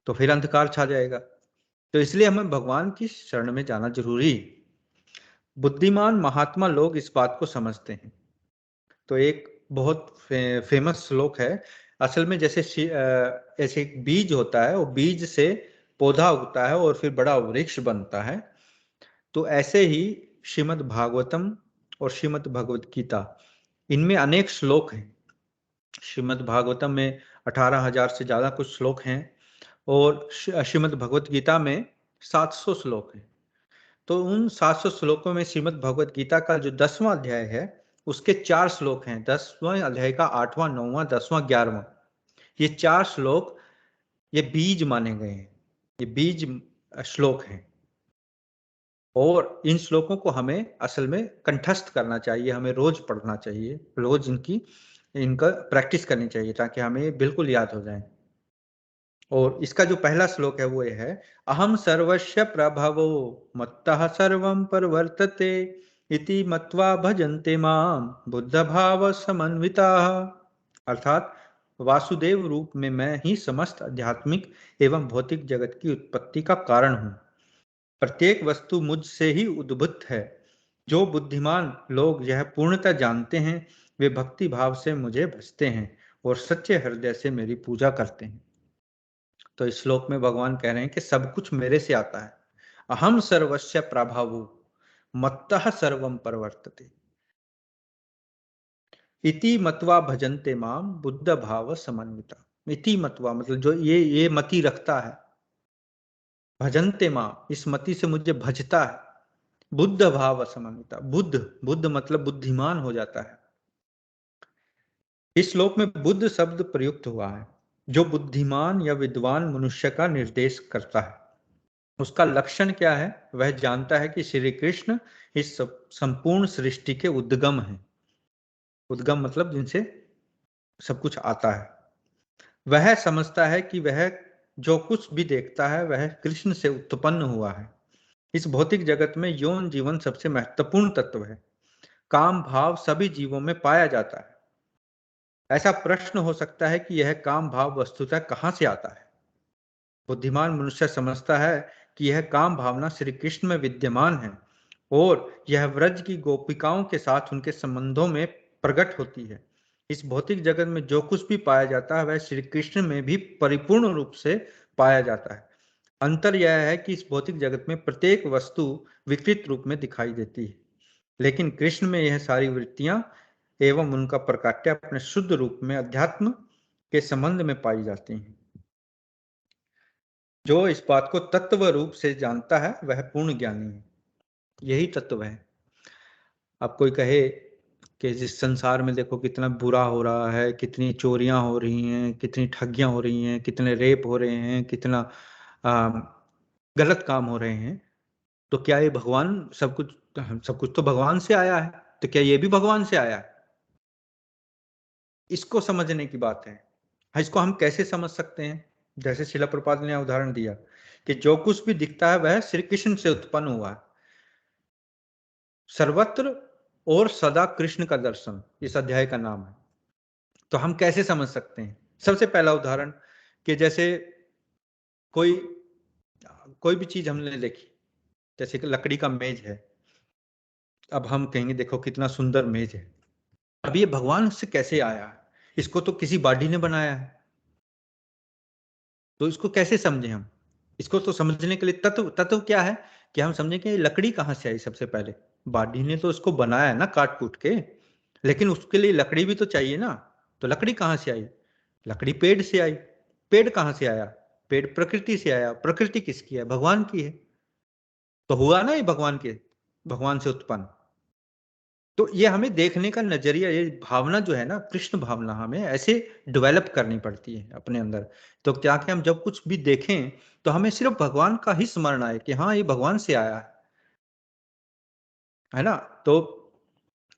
Speaker 1: तो फिर अंधकार छा जाएगा। तो इसलिए हमें भगवान की शरण में जाना जरूरी है। बुद्धिमान महात्मा लोग इस बात को समझते हैं। तो एक बहुत फेमस श्लोक है। असल में जैसे ऐसे एक बीज होता है, वो बीज से पौधा उगता है और फिर बड़ा वृक्ष बनता है। तो ऐसे ही श्रीमद् भागवतम और श्रीमद् भगवत गीता, इनमें अनेक श्लोक हैं। श्रीमद् भागवतम में 18,000 से ज्यादा कुछ श्लोक हैं, और श्रीमद् भगवत गीता में 700 श्लोक हैं। तो उन 700 श्लोकों में श्रीमद् भगवत गीता का जो 10वां अध्याय है, उसके 4 श्लोक हैं। 10वें अध्याय का 8वां, 9वां, 10वां, 11वां, ये 4 श्लोक ये बीज माने गए हैं। ये बीज श्लोक हैं, और इन श्लोकों को हमें असल में कंठस्थ करना चाहिए। हमें रोज पढ़ना चाहिए, रोज इनका प्रैक्टिस करनी चाहिए, ताकि हमें बिल्कुल याद हो जाए। और इसका जो पहला श्लोक है वो ये है, अहम सर्वस्य प्रभवो मत्तः सर्वं परिवर्तते इति मत्वा भजन्ते माम बुद्ध भाव समन्विताः। अर्थात वासुदेव रूप में मैं ही समस्त आध्यात्मिक एवं भौतिक जगत की उत्पत्ति का कारण हूँ। प्रत्येक वस्तु मुझसे ही उद्भूत है। जो बुद्धिमान लोग यह पूर्णतः जानते हैं, वे भक्ति भाव से मुझे भजते हैं और सच्चे हृदय से मेरी पूजा करते हैं। तो इस श्लोक में भगवान कह रहे हैं कि सब कुछ मेरे से आता है। अहम सर्वस्य प्रभावो मत्तः सर्वम परिवर्तते इति मत्वा भजन्ते माम बुद्ध भाव समन्विता। इति मत्वा मतलब जो ये मति रखता है, भजन्ते माम इस मति से मुझे भजता है, बुद्ध भाव समन्विता, बुद्ध बुद्ध मतलब बुद्धिमान हो जाता है। इस श्लोक में बुद्ध शब्द प्रयुक्त हुआ है, जो बुद्धिमान या विद्वान मनुष्य का निर्देश करता है। उसका लक्षण क्या है? वह जानता है कि श्री कृष्ण इस संपूर्ण सृष्टि के उद्गम हैं। उद्गम मतलब जिनसे सब कुछ आता है। वह समझता है कि वह जो कुछ भी देखता है वह कृष्ण से उत्पन्न हुआ है। इस भौतिक जगत में यौन जीवन सबसे महत्वपूर्ण तत्व है। काम भाव सभी जीवों में पाया जाता है। ऐसा प्रश्न हो सकता है कि यह काम भाव वस्तुतः कहां से आता है? बुद्धिमान मनुष्य समझता है कि यह काम भावना श्री कृष्ण में विद्यमान है, और यह व्रज की गोपिकाओं के साथ उनके संबंधों में प्रकट होती है। इस भौतिक जगत में जो कुछ भी पाया जाता है वह श्री कृष्ण में भी परिपूर्ण रूप से पाया जाता है। अंतर यह है कि इस भौतिक जगत में प्रत्येक वस्तु विकृत रूप में दिखाई देती है, लेकिन कृष्ण में यह सारी वृत्तियां एवं उनका प्रकाट्य अपने शुद्ध रूप में अध्यात्म के संबंध में पाई जाती हैं। जो इस बात को तत्व रूप से जानता है वह पूर्ण ज्ञानी है। यही तत्व है। अब कोई कहे कि जिस संसार में देखो कितना बुरा हो रहा है, कितनी चोरियां हो रही हैं, कितनी ठगियां हो रही हैं, कितने रेप हो रहे हैं, कितना आ, गलत काम हो रहे हैं, तो क्या ये भगवान सब कुछ तो भगवान से आया है, तो क्या ये भी भगवान से आया है? इसको समझने की बात है। हाँ, इसको हम कैसे समझ सकते हैं? जैसे शिला प्रपात ने उदाहरण दिया कि जो कुछ भी दिखता है वह श्री कृष्ण से उत्पन्न हुआ है। सर्वत्र और सदा कृष्ण का दर्शन इस अध्याय का नाम है। तो हम कैसे समझ सकते हैं? सबसे पहला उदाहरण कि जैसे कोई कोई भी चीज हमने देखी, जैसे कि लकड़ी का मेज है। अब हम कहेंगे देखो कितना सुंदर मेज है। अब ये भगवान से कैसे आया? इसको तो किसी बॉडी ने बनाया है। तो इसको कैसे समझें हम? इसको तो समझने के लिए तत्व तत्व क्या है कि हम समझें कि ये लकड़ी कहाँ से आई। सबसे पहले बॉडी ने तो इसको बनाया है ना, काट कूट के, लेकिन उसके लिए लकड़ी भी तो चाहिए ना। तो लकड़ी कहाँ से आई? लकड़ी पेड़ से आई। पेड़ कहाँ से आया? पेड़ प्रकृति से आया। प्रकृति किसकी है? भगवान की है। तो हुआ ना ये भगवान के, भगवान से उत्पन्न। तो ये हमें देखने का नजरिया, ये भावना जो है ना, कृष्ण भावना, हमें ऐसे डेवलप करनी पड़ती है अपने अंदर। तो क्या कि हम जब कुछ भी देखें तो हमें सिर्फ भगवान का ही स्मरण आए कि हाँ ये भगवान से आया है ना। तो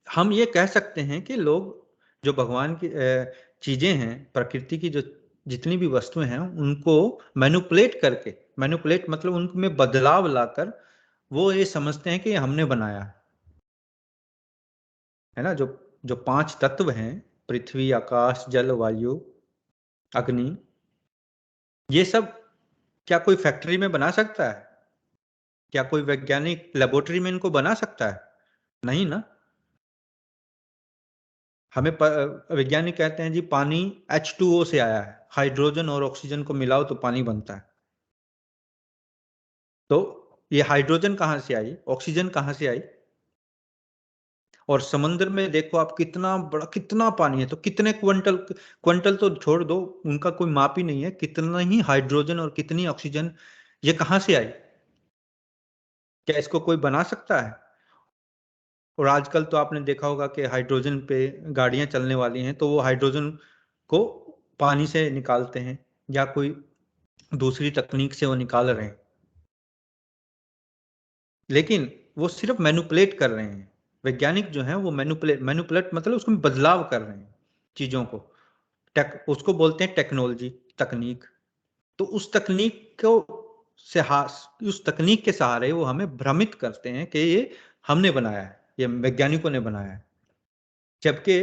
Speaker 1: हम ये कह सकते हैं कि लोग जो भगवान की चीजें हैं, प्रकृति की जो जितनी भी वस्तुएं हैं, उनको मैनिपुलेट करके, मैनिपुलेट मतलब उनमें बदलाव लाकर वो ये समझते हैं कि ये हमने बनाया है ना। जो जो पांच तत्व हैं, पृथ्वी, आकाश, जल, वायु, अग्नि, ये सब क्या कोई फैक्ट्री में बना सकता है? क्या कोई वैज्ञानिक लेबोरेटरी में इनको बना सकता है? नहीं ना। हमें वैज्ञानिक कहते हैं जी पानी H2O से आया है, हाइड्रोजन और ऑक्सीजन को मिलाओ तो पानी बनता है। तो ये हाइड्रोजन कहाँ से आई, ऑक्सीजन कहाँ से आई? और समुद्र में देखो आप, कितना बड़ा, कितना पानी है, तो कितने क्विंटल, क्विंटल तो छोड़ दो, उनका कोई माप ही नहीं है, कितना ही हाइड्रोजन और कितनी ऑक्सीजन, ये कहाँ से आई? क्या इसको कोई बना सकता है? और आजकल तो आपने देखा होगा कि हाइड्रोजन पे गाड़ियां चलने वाली हैं, तो वो हाइड्रोजन को पानी से निकालते हैं या कोई दूसरी तकनीक से वो निकाल रहे हैं, लेकिन वो सिर्फ मैनिपुलेट कर रहे हैं। वैज्ञानिक जो हैं वो मैनिपुलेट, मैनिपुलेट मतलब उसमें बदलाव कर रहे हैं चीजों को। उसको बोलते हैं टेक्नोलॉजी, तकनीक। तो उस तकनीक को से उस तकनीक के सहारे वो हमें भ्रमित करते हैं कि ये हमने बनाया है, ये वैज्ञानिकों ने बनाया है। जबकि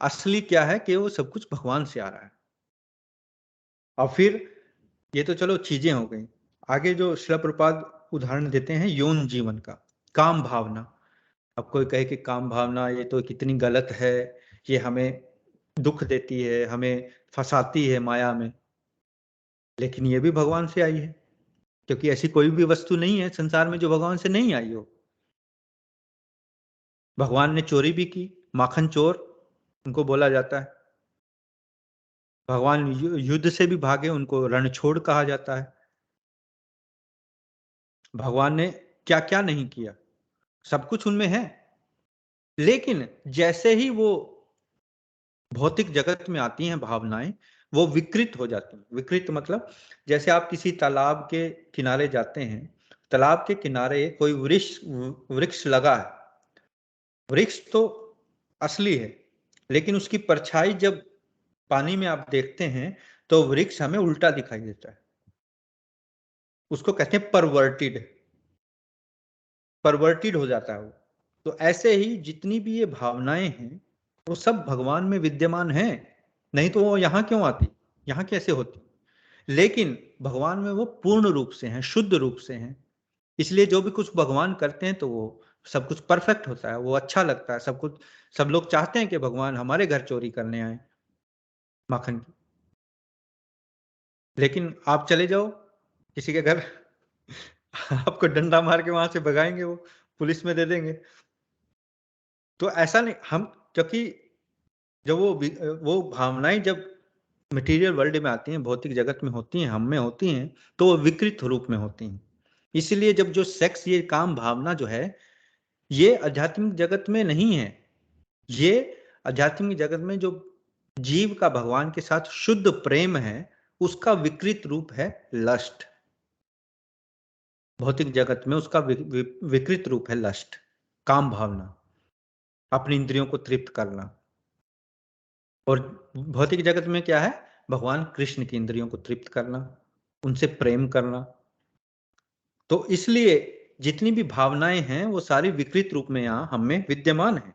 Speaker 1: असली क्या है कि वो सब कुछ भगवान से आ रहा है। और फिर ये तो चलो चीजें हो गई। आगे जो शिला प्रपात उदाहरण देते हैं यौन जीवन का, काम भावना। अब कोई कहे कि काम भावना ये तो कितनी गलत है, ये हमें दुख देती है, हमें फंसाती है माया में, लेकिन ये भी भगवान से आई है। क्योंकि ऐसी कोई भी वस्तु नहीं है संसार में जो भगवान से नहीं आई हो। भगवान ने चोरी भी की, माखन चोर उनको बोला जाता है। भगवान युद्ध से भी भागे, उनको रणछोड़ कहा जाता है। भगवान ने क्या क्या नहीं किया, सब कुछ उनमें है। लेकिन जैसे ही वो भौतिक जगत में आती हैं भावनाएं, वो विकृत हो जाती हैं। विकृत मतलब जैसे आप किसी तालाब के किनारे जाते हैं, तालाब के किनारे कोई वृक्ष वृक्ष लगा है। वृक्ष तो असली है, लेकिन उसकी परछाई जब पानी में आप देखते हैं तो वृक्ष हमें उल्टा दिखाई देता है। उसको कहते हैं परवर्टिड, परवर्टिड हो जाता है वो। तो ऐसे ही जितनी भी ये भावनाएं हैं वो सब भगवान में विद्यमान हैं, नहीं तो वो यहाँ क्यों आती, यहाँ कैसे होती? लेकिन भगवान में वो पूर्ण रूप से हैं, शुद्ध रूप से हैं। इसलिए जो भी कुछ भगवान करते हैं तो वो सब कुछ परफेक्ट होता है, वो अच्छा लगता है सब कुछ। सब लोग चाहते हैं कि भगवान हमारे घर चोरी करने आए माखन की। लेकिन आप चले जाओ किसी के घर, आपको डंडा मार के वहां से भगाएंगे, वो पुलिस में दे देंगे। तो ऐसा नहीं हम, क्योंकि जब वो भावनाएं जब मटेरियल वर्ल्ड में आती हैं, भौतिक जगत में होती हैं, हम में होती हैं, तो वो विकृत रूप में होती हैं। इसलिए जब जो सेक्स, ये काम भावना जो है, ये आध्यात्मिक जगत में नहीं है। ये आध्यात्मिक जगत में जो जीव का भगवान के साथ शुद्ध प्रेम है, उसका विकृत रूप है लस्ट। भौतिक जगत में उसका विकृत रूप है लस्ट, काम भावना, अपनी इंद्रियों को तृप्त करना। और भौतिक जगत में क्या है? भगवान कृष्ण की इंद्रियों को तृप्त करना, उनसे प्रेम करना। तो इसलिए जितनी भी भावनाएं हैं वो सारी विकृत रूप में यहाँ हम में विद्यमान है।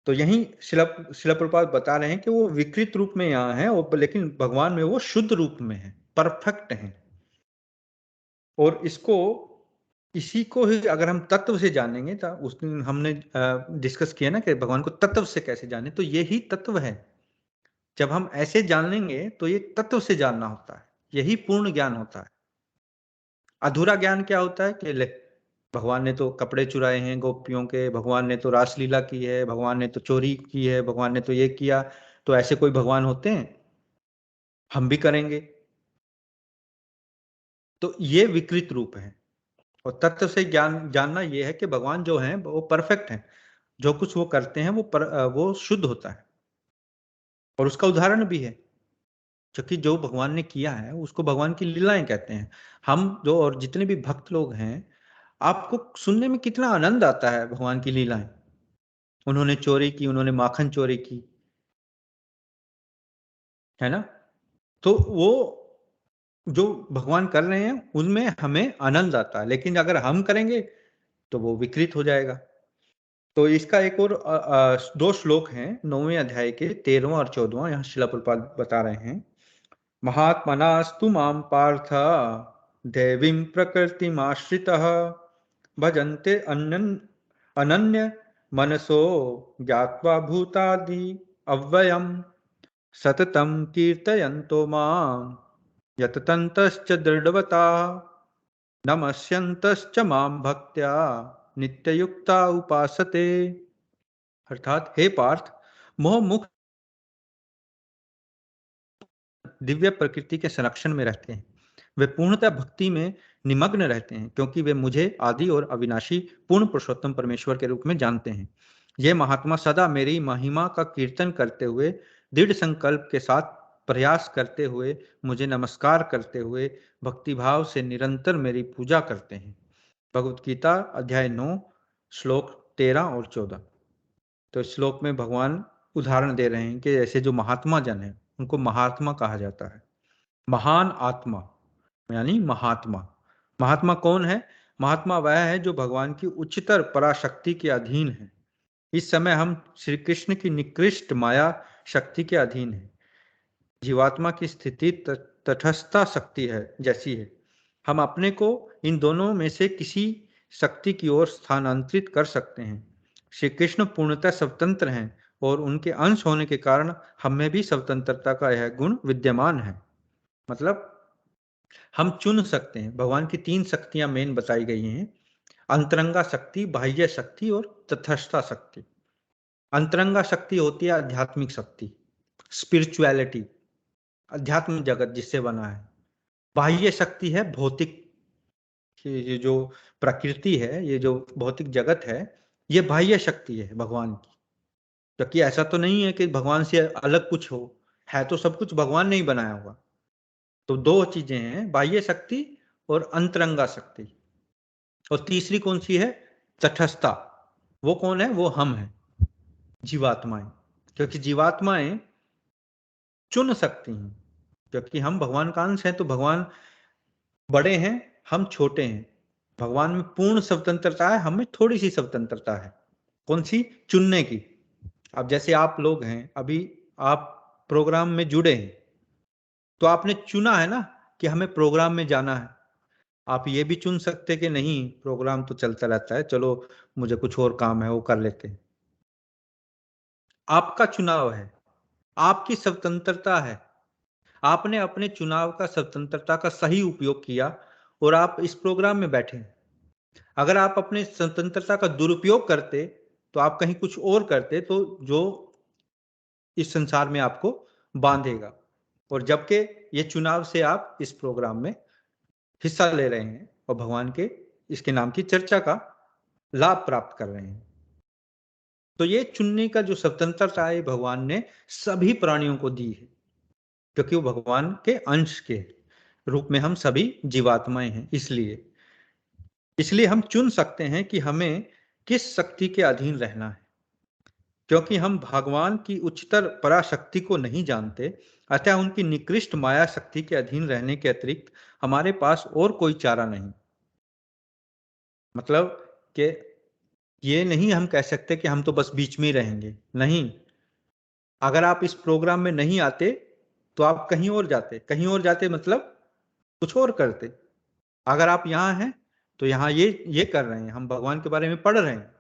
Speaker 1: तो यही शिला प्रभुपाद बता रहे हैं कि वो विकृत रूप में यहाँ है, लेकिन भगवान में वो शुद्ध रूप में है, परफेक्ट है। और इसी को ही अगर हम तत्व से जानेंगे, तो उस दिन हमने डिस्कस किया ना कि भगवान को तत्व से कैसे जाने, तो यही तत्व है। जब हम ऐसे जान लेंगे तो ये तत्व से जानना होता है, यही पूर्ण ज्ञान होता है। अधूरा ज्ञान क्या होता है कि भगवान ने तो कपड़े चुराए हैं गोपियों के, भगवान ने तो रासलीला की है, भगवान ने तो चोरी की है, भगवान ने तो ये किया, तो ऐसे कोई भगवान होते हैं? हम भी करेंगे। तो ये विकृत रूप है। और तत्व से ज्ञान जानना ये है कि भगवान जो है वो परफेक्ट है, जो कुछ वो करते हैं वो शुद्ध होता है। और उसका उदाहरण भी है, क्योंकि जो भगवान ने किया है उसको भगवान की लीलाएं कहते हैं। हम जो और जितने भी भक्त लोग हैं, आपको सुनने में कितना आनंद आता है भगवान की लीलाएं। उन्होंने चोरी की, उन्होंने माखन चोरी की, है ना? तो वो जो भगवान कर रहे हैं उनमें हमें आनंद आता है, लेकिन अगर हम करेंगे तो वो विकृत हो जाएगा। तो इसका एक और दो श्लोक हैं 9वें अध्याय के 13वां और 14वां, यहाँ शिला प्रभुपाद बता रहे हैं। महात्मनास्तु माम पार्थ देवीं प्रकृतिमाश्रितः भजन्ते अनन्य मनसो ज्ञात्वा भूतादि अव्ययम् सततं कीर्तयन्तो माम् यततन्तश्च दृढवता नमस्यन्तश्च मां भक्त्या नित्ययुक्ता उपासते। अर्थात हे पार्थ, मोह मुक्त दिव्य प्रकृति के संरक्षण में रहते हैं। वे पूर्णतः भक्ति में निमग्न रहते हैं, क्योंकि वे मुझे आदि और अविनाशी पूर्ण पुरुषोत्तम परमेश्वर के रूप में जानते हैं। ये महात्मा सदा मेरी महिमा का कीर्तन करते हुए, दृढ़ संकल्प के साथ प्रयास करते हुए, मुझे नमस्कार करते हुए भक्तिभाव से निरंतर मेरी पूजा करते हैं। भगवत गीता अध्याय 9 श्लोक 13 और 14। तो इस श्लोक में भगवान उदाहरण दे रहे हैं कि ऐसे जो महात्मा जन है उनको महात्मा कहा जाता है। महान आत्मा यानी महात्मा। महात्मा कौन है? महात्मा वह है जो भगवान की उच्चतर पराशक्ति के अधीन है। इस समय हम श्री कृष्ण की निकृष्ट माया शक्ति के अधीन है। जीवात्मा की स्थिति तटस्था शक्ति है जैसी है। हम अपने को इन दोनों में से किसी शक्ति की ओर स्थानांतरित कर सकते हैं। श्री कृष्ण पूर्णतः स्वतंत्र हैं और उनके अंश होने के कारण हम में भी स्वतंत्रता का यह गुण विद्यमान है। मतलब हम चुन सकते हैं। भगवान की 3 शक्तियां मेन बताई गई हैं: अंतरंगा शक्ति, बाह्य शक्ति और तटस्था शक्ति। अंतरंगा शक्ति होती है आध्यात्मिक शक्ति, स्पिरिचुअलिटी, अध्यात्म जगत जिससे बना है। बाह्य शक्ति है भौतिक, ये जो प्रकृति है, ये जो भौतिक जगत है, ये बाह्य शक्ति है भगवान की। क्योंकि ऐसा तो नहीं है कि भगवान से अलग कुछ हो, है तो सब कुछ भगवान ने ही बनाया होगा। तो 2 चीजें हैं, बाह्य शक्ति और अंतरंगा शक्ति। और तीसरी कौन सी है? तटस्थता। वो कौन है? वो हम हैं, जीवात्माएं। क्योंकि जीवात्माएं चुन सकती हैं, क्योंकि हम भगवान का अंश हैं। तो भगवान बड़े हैं, हम छोटे हैं। भगवान में पूर्ण स्वतंत्रता है, हमें थोड़ी सी स्वतंत्रता है। कौन सी? चुनने की। अब जैसे आप लोग हैं, अभी आप प्रोग्राम में जुड़े हैं, तो आपने चुना है ना कि हमें प्रोग्राम में जाना है। आप ये भी चुन सकते कि नहीं, प्रोग्राम तो चलता रहता है, चलो मुझे कुछ और काम है वो कर लेते हैं। आपका चुनाव है, आपकी स्वतंत्रता है। आपने अपने चुनाव का, स्वतंत्रता का सही उपयोग किया और आप इस प्रोग्राम में बैठे। अगर आप अपने स्वतंत्रता का दुरुपयोग करते, तो आप कहीं कुछ और करते, तो जो इस संसार में आपको बांधेगा। और जबकि ये चुनाव से आप इस प्रोग्राम में हिस्सा ले रहे हैं और भगवान के इसके नाम की चर्चा का लाभ प्राप्त कर रहे हैं। तो ये चुनने का जो स्वतंत्रता है भगवान ने सभी प्राणियों को दी है, क्योंकि वो भगवान के अंश के रूप में हम सभी जीवात्माएं हैं। इसलिए हम चुन सकते हैं कि हमें किस शक्ति के अधीन रहना है। क्योंकि हम भगवान की उच्चतर पराशक्ति को नहीं जानते, अतः उनकी निकृष्ट माया शक्ति के अधीन रहने के अतिरिक्त हमारे पास और कोई चारा नहीं। मतलब कि ये नहीं हम कह सकते कि हम तो बस बीच में ही रहेंगे, नहीं। अगर आप इस प्रोग्राम में नहीं आते तो आप कहीं और जाते मतलब कुछ और करते। अगर आप यहाँ हैं तो यहाँ ये कर रहे हैं, हम भगवान के बारे में पढ़ रहे हैं।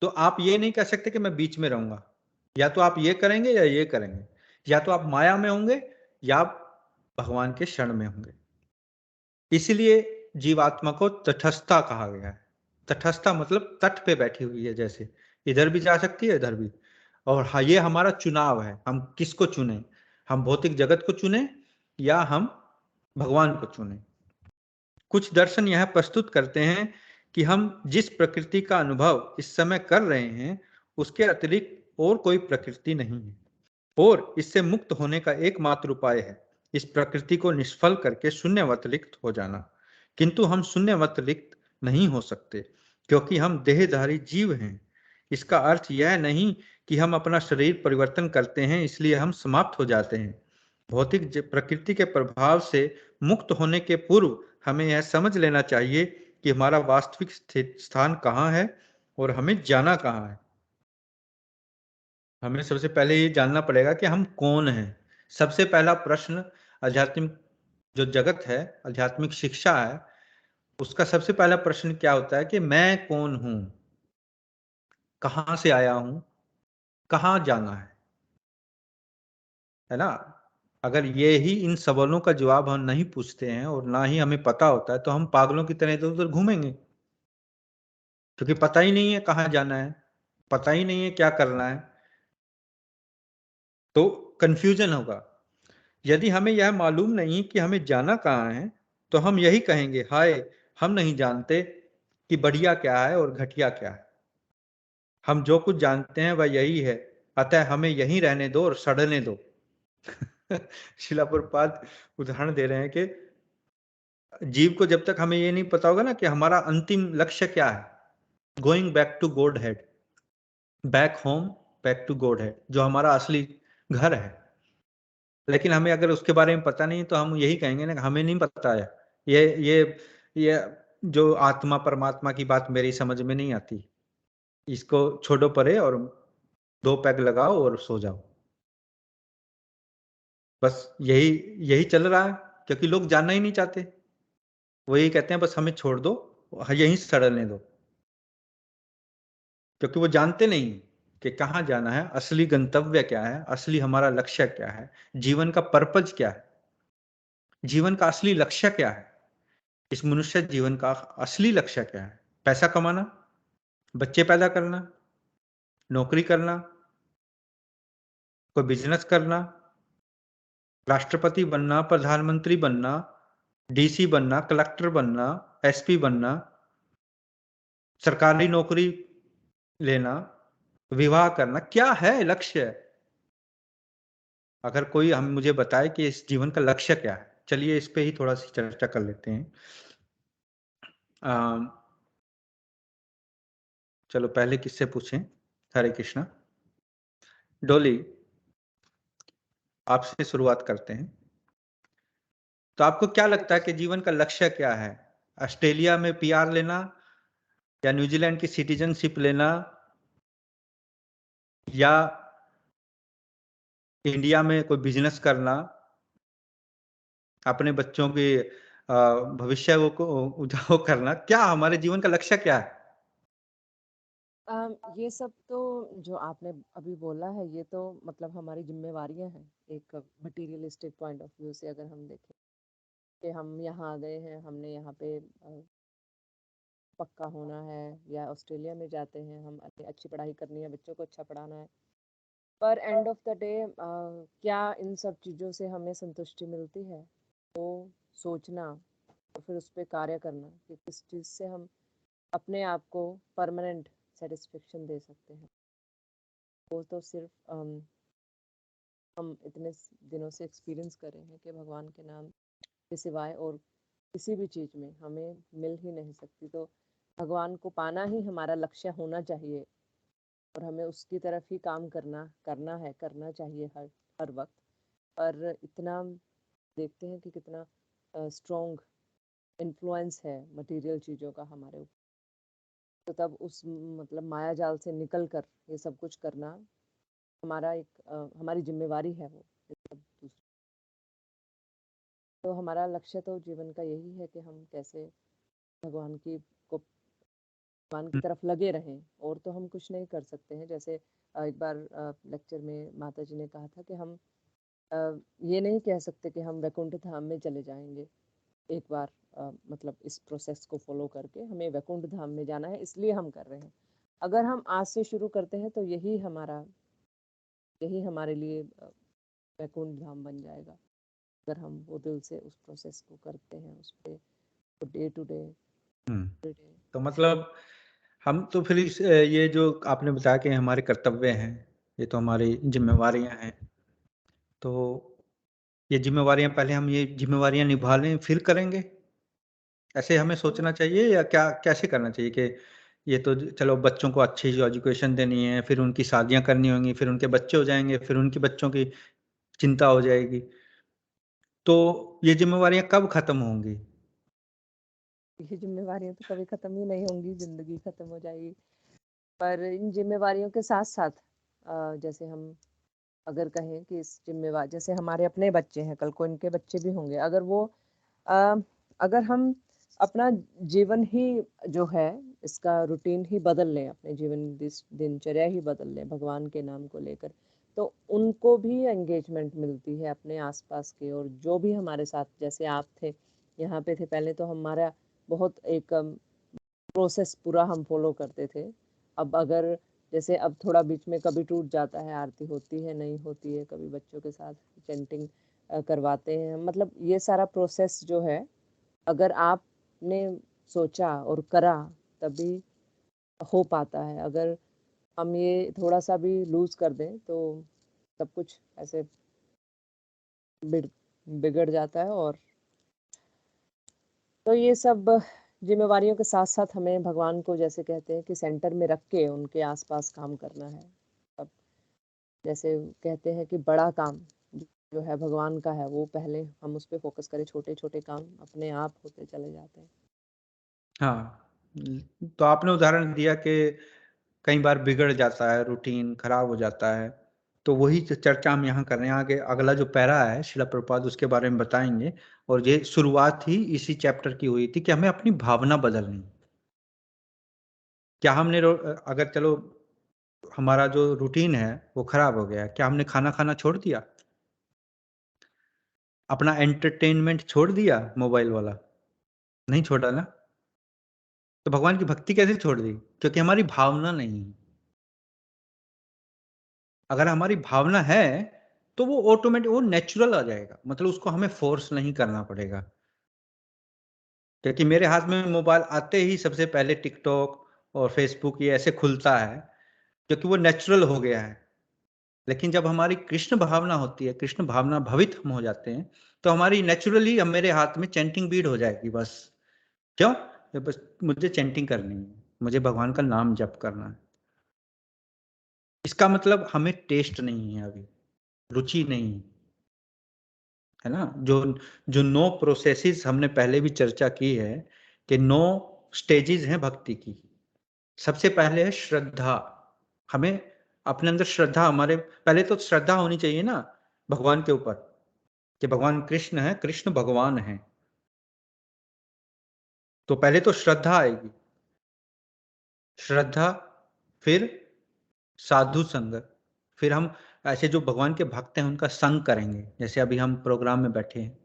Speaker 1: तो आप ये नहीं कह सकते कि मैं बीच में रहूंगा, या तो आप ये करेंगे या ये करेंगे, या तो आप माया में होंगे या आप भगवान के शरण में होंगे। इसलिए जीवात्मा को तटस्थता कहा गया है। तटस्थता मतलब तट पे बैठी हुई है, जैसे इधर भी जा सकती है इधर भी। और हाँ, ये हमारा चुनाव है, हम किसको चुने, हम भौतिक जगत को चुने या हम भगवान को चुने। कुछ दर्शन यह प्रस्तुत करते हैं कि हम जिस प्रकृति का अनुभव इस समय कर रहे हैं उसके अतिरिक्त और कोई प्रकृति नहीं है, और इससे मुक्त होने का एकमात्र उपाय है इस प्रकृति को निष्फल करके शून्यवत रिक्त हो जाना। किंतु हम शून्यवत रिक्त नहीं हो सकते, क्योंकि हम देहधारी जीव हैं। इसका अर्थ यह नहीं कि हम अपना शरीर परिवर्तन करते हैं इसलिए हम समाप्त हो जाते हैं। भौतिक प्रकृति के प्रभाव से मुक्त होने के पूर्व हमें यह समझ लेना चाहिए कि हमारा वास्तविक स्थान कहाँ है और हमें जाना कहाँ है। हमें सबसे पहले ये जानना पड़ेगा कि हम कौन हैं। सबसे पहला प्रश्न आध्यात्मिक जो जगत है, आध्यात्मिक शिक्षा है, उसका सबसे पहला प्रश्न क्या होता है कि मैं कौन हूं, कहां से आया हूं, कहां जाना है ना। अगर ये ही इन सवालों का जवाब हम नहीं पूछते हैं और ना ही हमें पता होता है तो हम पागलों की तरह इधर उधर घूमेंगे, क्योंकि पता ही नहीं है कहाँ जाना है, पता ही नहीं है क्या करना है, तो कंफ्यूजन होगा। यदि हमें यह मालूम नहीं कि हमें जाना कहाँ है तो हम यही कहेंगे, हाय हम नहीं जानते कि बढ़िया क्या है और घटिया क्या है। हम जो कुछ जानते हैं वह यही है, अतः हमें यहीं रहने दो और सड़ने दो। शिला प्रभुपाद उदाहरण दे रहे हैं कि जीव को जब तक हमें ये नहीं पता होगा ना कि हमारा अंतिम लक्ष्य क्या है, going back to Godhead, back home, back to Godhead, जो हमारा असली घर है। लेकिन हमें अगर उसके बारे में पता नहीं तो हम यही कहेंगे ना, हमें नहीं पता है, ये जो आत्मा परमात्मा की बात मेरी समझ में नहीं आती, इसको छोड़ो परे और 2 पैग लगाओ और सो जाओ। बस यही यही चल रहा है, क्योंकि लोग जानना ही नहीं चाहते। वो यही कहते हैं बस हमें छोड़ दो, यहीं सड़ने दो, क्योंकि वो जानते नहीं कि कहाँ जाना है, असली गंतव्य क्या है, असली हमारा लक्ष्य क्या है, जीवन का पर्पज क्या है, जीवन का असली लक्ष्य क्या है। इस मनुष्य जीवन का असली लक्ष्य क्या है? पैसा कमाना, बच्चे पैदा करना, नौकरी करना, कोई बिजनेस करना, राष्ट्रपति बनना, प्रधानमंत्री बनना, डीसी बनना, कलेक्टर बनना, एसपी बनना, सरकारी नौकरी लेना, विवाह करना, क्या है लक्ष्य? अगर कोई हम मुझे बताए कि इस जीवन का लक्ष्य क्या है, चलिए इस पे ही थोड़ा सी चर्चा कर लेते हैं। चलो पहले किससे पूछें? हरे कृष्णा। डोली, आपसे शुरुआत करते हैं। तो आपको क्या लगता है कि जीवन का लक्ष्य क्या है? ऑस्ट्रेलिया में पीआर लेना या न्यूजीलैंड की सिटीजनशिप लेना या इंडिया में कोई बिजनेस करना, अपने बच्चों के भविष्य को उजागर करना, क्या हमारे जीवन का लक्ष्य क्या है?
Speaker 2: ये सब तो जो आपने अभी बोला है ये तो मतलब हमारी जिम्मेवारियां हैं। एक मटेरियलिस्टिक पॉइंट ऑफ व्यू से अगर हम देखें कि हम यहाँ आ गए हैं, हमने यहाँ पे पक्का होना है, या ऑस्ट्रेलिया में जाते हैं, हम अच्छी पढ़ाई करनी है, बच्चों को अच्छा पढ़ाना है। पर एंड ऑफ द डे क्या इन सब चीज़ों से हमें संतुष्टि मिलती है? तो सोचना और फिर उस पर कार्य करना कि किस चीज़ से हम अपने आप को परमानेंट सेटिस्फेक्शन दे सकते हैं। वो तो सिर्फ हम इतने दिनों से एक्सपीरियंस कर रहे हैं कि भगवान के नाम के सिवाय और किसी भी चीज़ में हमें मिल ही नहीं सकती। तो भगवान को पाना ही हमारा लक्ष्य होना चाहिए और हमें उसकी तरफ ही काम करना चाहिए हर हर वक्त। पर इतना देखते हैं कि कितना स्ट्रॉन्ग इन्फ्लुएंस है मटेरियल चीज़ों का हमारे ऊपर। तो तब उस मतलब माया जाल से निकल कर ये सब कुछ करना हमारा हमारी जिम्मेवारी है वो। ये सब दूसरी। तो हमारा लक्ष्य तो जीवन का यही है कि हम कैसे भगवान की को भगवान की तरफ लगे रहें, और तो हम कुछ नहीं कर सकते हैं। जैसे एक बार लेक्चर में माता जी ने कहा था कि हम अ, ये नहीं कह सकते कि हम वैकुंठ धाम में चले जाएंगे एक बार। मतलब इस प्रोसेस को फॉलो करके हमें वैकुंठ धाम में जाना है, इसलिए हम कर रहे हैं। अगर हम आज से शुरू करते हैं तो यही हमारे लिए वैकुंठ धाम बन जाएगा। अगर हम वो दिल से उस प्रोसेस को करते हैं, उस पर डे टू डे।
Speaker 1: तो मतलब हम तो फिर ये जो आपने बताया कि हमारे कर्तव्य हैं, ये तो हमारी जिम्मेवारियां हैं, तो ये जिम्मेवारियां पहले हम ये जिम्मेवारियां निभा लें फिर करेंगे, ऐसे हमें सोचना चाहिए या क्या, कैसे करना चाहिए कि ये तो चलो बच्चों को अच्छी जो एजुकेशन देनी है, फिर उनकी शादियां करनी होंगी, फिर उनके बच्चे हो जाएंगे, फिर उनके बच्चों की चिंता हो जाएगी, तो ये जिम्मेवारियां कब खत्म होंगी?
Speaker 2: ये जिम्मेवारियां तो कभी खत्म ही नहीं होंगी, जिंदगी खत्म हो जाएगी। पर इन जिम्मेवारियों के साथ साथ जैसे हम अगर कहें कि इस जिम्मेवार जैसे हमारे अपने बच्चे हैं, कल को इनके बच्चे भी होंगे, अगर वो अ, अगर हम अपना जीवन ही जो है इसका रूटीन ही बदल लें, अपने जीवन दिनचर्या ही बदल लें भगवान के नाम को लेकर, तो उनको भी एंगेजमेंट मिलती है अपने आसपास के। और जो भी हमारे साथ, जैसे आप थे यहाँ पे थे पहले, तो हमारा बहुत एक प्रोसेस पूरा हम फॉलो करते थे। अब अगर जैसे अब थोड़ा बीच में कभी टूट जाता है, आरती होती है नहीं होती है, कभी बच्चों के साथ चैंटिंग करवाते हैं, मतलब ये सारा प्रोसेस जो है अगर आपने सोचा और करा तभी हो पाता है। अगर हम ये थोड़ा सा भी लूज कर दें तो सब कुछ ऐसे बिगड़ जाता है। और तो ये सब जिम्मेवारियों के साथ साथ हमें भगवान को, जैसे कहते हैं कि सेंटर में रख के उनके आसपास काम करना है। अब जैसे कहते हैं कि बड़ा काम जो है भगवान का है, वो पहले हम उस पर फोकस करें, छोटे छोटे काम अपने आप होते चले जाते हैं।
Speaker 1: हाँ, तो आपने उदाहरण दिया कि कई बार बिगड़ जाता है, रूटीन खराब हो जाता है, तो वही चर्चा हम यहाँ कर रहे हैं। आगे अगला जो पैरा है शिला प्रभुपाद उसके बारे में बताएंगे, और ये शुरुआत ही इसी चैप्टर की हुई थी कि हमें अपनी भावना बदलनी। क्या हमने अगर चलो हमारा जो रूटीन है वो खराब हो गया, क्या हमने खाना खाना छोड़ दिया, अपना एंटरटेनमेंट छोड़ दिया मोबाइल वाला? नहीं छोड़ा ना। तो भगवान की भक्ति कैसे छोड़ दी? क्योंकि हमारी भावना नहीं है। अगर हमारी भावना है तो वो ऑटोमेटिक, वो नेचुरल आ जाएगा, मतलब उसको हमें फोर्स नहीं करना पड़ेगा। क्योंकि मेरे हाथ में मोबाइल आते ही सबसे पहले टिकटॉक और फेसबुक ये ऐसे खुलता है, क्योंकि वो नेचुरल हो गया है। लेकिन जब हमारी कृष्ण भावना होती है, कृष्ण भावना भवित हम हो जाते हैं, तो हमारी नेचुरली मेरे हाथ में चैंटिंग बीड हो जाएगी बस। क्यों? बस मुझे चैंटिंग करनी है, मुझे भगवान का नाम जप करना है। इसका मतलब हमें टेस्ट नहीं है, अभी रुचि नहीं है ना। जो जो 9 प्रोसेसेस हमने पहले भी चर्चा की है कि 9 स्टेजेस हैं भक्ति की। सबसे पहले है श्रद्धा। हमें अपने अंदर श्रद्धा, हमारे पहले तो श्रद्धा होनी चाहिए ना भगवान के ऊपर, कि भगवान कृष्ण है, कृष्ण भगवान है। तो पहले तो श्रद्धा आएगी, श्रद्धा, फिर साधु संग, फिर हम ऐसे जो भगवान के भक्त हैं उनका संग करेंगे। जैसे अभी हम प्रोग्राम में बैठे हैं,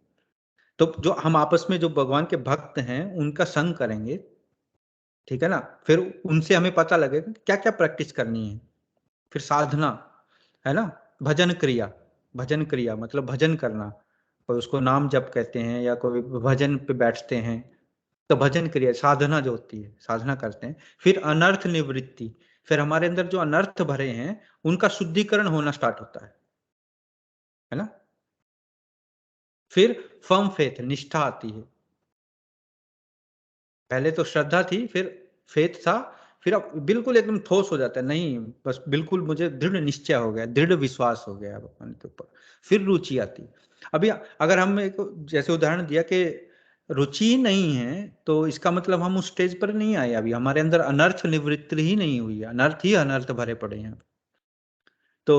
Speaker 1: तो जो हम आपस में जो भगवान के भक्त हैं उनका संग करेंगे, ठीक है ना। फिर उनसे हमें पता लगेगा क्या क्या प्रैक्टिस करनी है। फिर साधना, है ना, भजन क्रिया। भजन क्रिया मतलब भजन करना, कोई उसको नाम जप कहते हैं या कोई भजन पे बैठते हैं, तो भजन क्रिया साधना जो होती है, साधना करते हैं, फिर अनर्थ निवृत्ति, फिर हमारे अंदर जो अनर्थ भरे हैं उनका शुद्धिकरण होना स्टार्ट होता है ना। फिर फर्म फेथ, निष्ठा आती है। पहले तो श्रद्धा थी, फिर फेथ था, फिर अब बिल्कुल एकदम ठोस हो जाता है, नहीं बस बिल्कुल मुझे दृढ़ निश्चय हो गया, दृढ़ विश्वास हो गया भगवान के ऊपर, फिर रुचि आती है। अभी अगर हम एक जैसे उदाहरण दिया कि रुचि नहीं है, तो इसका मतलब हम उस स्टेज पर नहीं आए, अभी हमारे अंदर अनर्थ निवृत्ति ही नहीं हुई है, अनर्थ ही अनर्थ भरे पड़े हैं। तो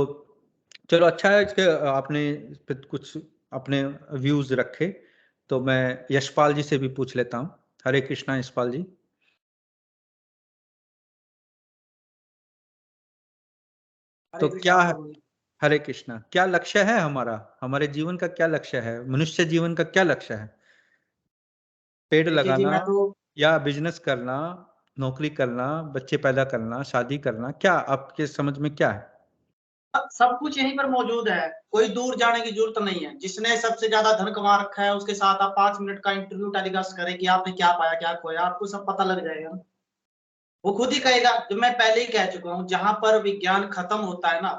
Speaker 1: चलो अच्छा है कि आपने इस पे कुछ अपने व्यूज रखे। तो मैं यशपाल जी से भी पूछ लेता हूँ। हरे कृष्णा यशपाल जी। तो क्या है, हरे कृष्णा, क्या लक्ष्य है हमारा, हमारे जीवन का क्या लक्ष्य है, मनुष्य जीवन का क्या लक्ष्य है? पेड़
Speaker 3: देखिए जी,
Speaker 1: लगाना
Speaker 3: मैं तो
Speaker 1: या बिजनेस करना, नौकरी करना, बच्चे पैदा करना, शादी करना, क्या आपके समझ में क्या है?
Speaker 3: सब कुछ यहीं पर मौजूद है, कोई दूर जाने की जरूरत नहीं है। जिसने सबसे ज्यादा धन कमा रखा है उसके साथ आप 5 मिनट का इंटरव्यू टेलीकास्ट करें कि आपने क्या पाया क्या खोया, आपको सब पता लग जाएगा। वो खुद ही कहेगा, जो मैं पहले ही कह चुका हूँ, जहां पर विज्ञान खत्म होता है ना,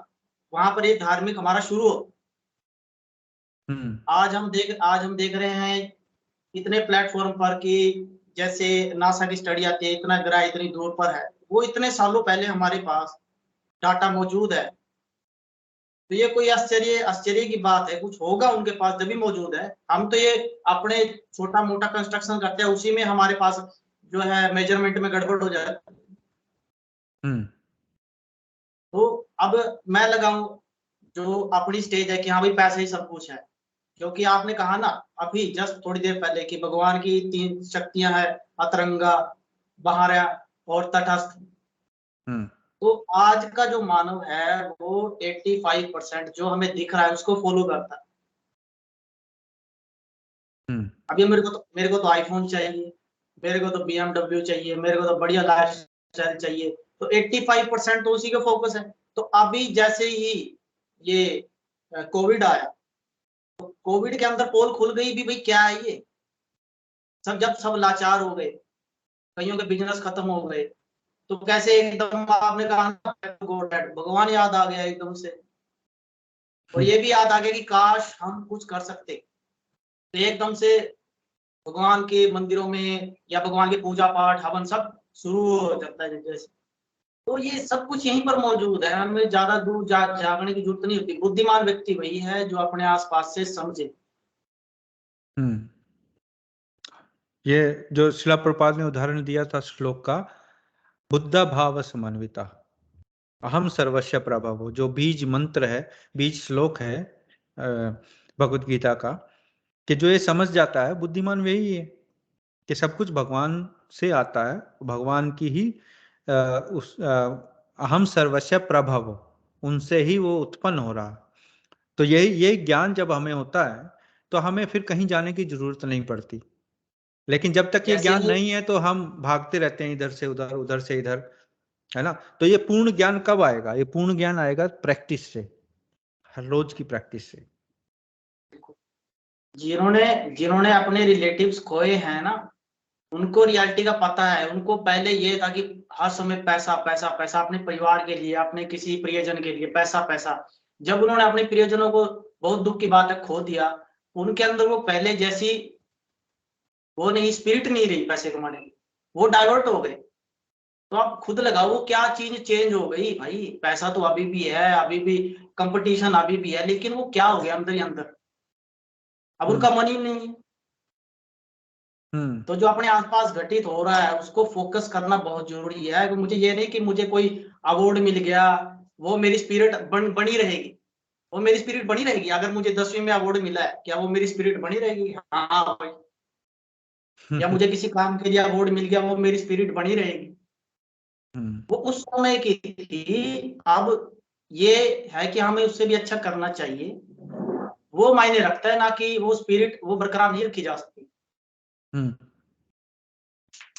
Speaker 3: वहां पर ये धार्मिक हमारा शुरू हो। आज हम देख रहे हैं इतने प्लेटफॉर्म पर कि जैसे नासा की स्टडी आती है, इतना ग्रह इतनी दूर पर है, वो इतने सालों पहले हमारे पास डाटा मौजूद है। तो ये कोई आश्चर्य की बात है, कुछ होगा उनके पास जब भी मौजूद है। हम तो ये अपने छोटा मोटा कंस्ट्रक्शन करते हैं, उसी में हमारे पास जो है मेजरमेंट में गड़बड़ हो जाए। तो अब मैं लगाऊं जो अपनी स्टेज है कि हाँ भाई पैसे ही सब कुछ है, क्योंकि आपने कहा ना अभी जस्ट थोड़ी देर पहले कि भगवान की 3 शक्तियां हैं, अतरंगा, बाहरा और तटस्थ। तो आज का जो मानव है वो 85% जो हमें दिख रहा है उसको फॉलो करता है। अभी मेरे को तो आईफोन चाहिए, मेरे को तो BMW चाहिए, मेरे को तो बढ़िया लाइफ स्टाइल चाहिए। तो 85% तो उसी का फोकस है। तो अभी जैसे ही ये कोविड आया, तो कोविड के अंदर पोल खुल गई भी, भाई क्या है ये जब सब लाचार हो गए, कईयों के बिजनेस खत्म हो गए, तो कैसे एकदम आपने कहा भगवान याद आ गया एकदम से। और ये भी याद आ गया कि काश हम कुछ कर सकते। तो एकदम से भगवान के मंदिरों में या भगवान के पूजा पाठ हवन सब शुरू हो जाता है जैसे। तो ये सब कुछ यहीं पर मौजूद है, हमें ज्यादा दूर जागने की जरूरत नहीं होती। बुद्धिमान व्यक्ति वही है जो अपने आसपास से समझे।
Speaker 1: ये जो शिला प्रभुपाद ने उदाहरण दिया था श्लोक का, बुद्धा भाव समन्विता अहम सर्वस्व प्रभव, जो बीज मंत्र है, बीज श्लोक है भगवत गीता का, कि जो ये समझ जाता है बुद्धिमान वही है कि सब कुछ भगवान से आता है, भगवान की ही उस अहम सर्वस्व प्रभव, उनसे ही वो उत्पन्न हो रहा। तो यही ज्ञान जब हमें होता है तो हमें फिर कहीं जाने की जरूरत नहीं पड़ती। लेकिन जब तक ये ज्ञान नहीं है तो हम भागते रहते हैं इधर से उधर, उधर से इधर, है ना। तो ये पूर्ण ज्ञान कब आएगा? ये पूर्ण ज्ञान आएगा प्रैक्टिस से, हर रोज की प्रैक्टिस से।
Speaker 3: जिन्होंने जिन्होंने अपने रिलेटिव्स खोए हैं ना, उनको रियलिटी का पता है। उनको पहले ये था कि हर समय पैसा पैसा पैसा, अपने परिवार के लिए, अपने किसी प्रियजन के लिए पैसा पैसा। जब उन्होंने अपने प्रियजनों को, बहुत दुख की बात है, खो दिया, उनके अंदर वो पहले जैसी वो नहीं, स्पिरिट नहीं रही पैसे कमाने की, वो डाइवर्ट हो गए। तो आप खुद लगाओ वो क्या चीज चेंज हो गई। भाई पैसा तो अभी भी है, अभी भी कंपटीशन अभी भी है, लेकिन वो क्या हो गया अंदर ही अंदर, अब उनका मन ही नहीं है। तो जो अपने आसपास घटित हो रहा है उसको फोकस करना बहुत जरूरी है। मुझे ये नहीं कि मुझे कोई अवार्ड मिल गया, वो मेरी स्पिरिट बनी रहेगी। वो मेरी स्पिरिट बनी रहेगी अगर मुझे 10वीं में अवार्ड मिला है, क्या वो मेरी स्पिरिट बनी रहेगी? हाँ भाई। या मुझे किसी काम के लिए अवार्ड मिल गया, वो मेरी स्पिरिट बनी रहेगी। वो उस समय की थी। अब ये है कि हमें उससे भी अच्छा करना चाहिए, वो मायने रखता है, ना कि वो स्पिरिट वो बरकरार नहीं रखी जा सकती।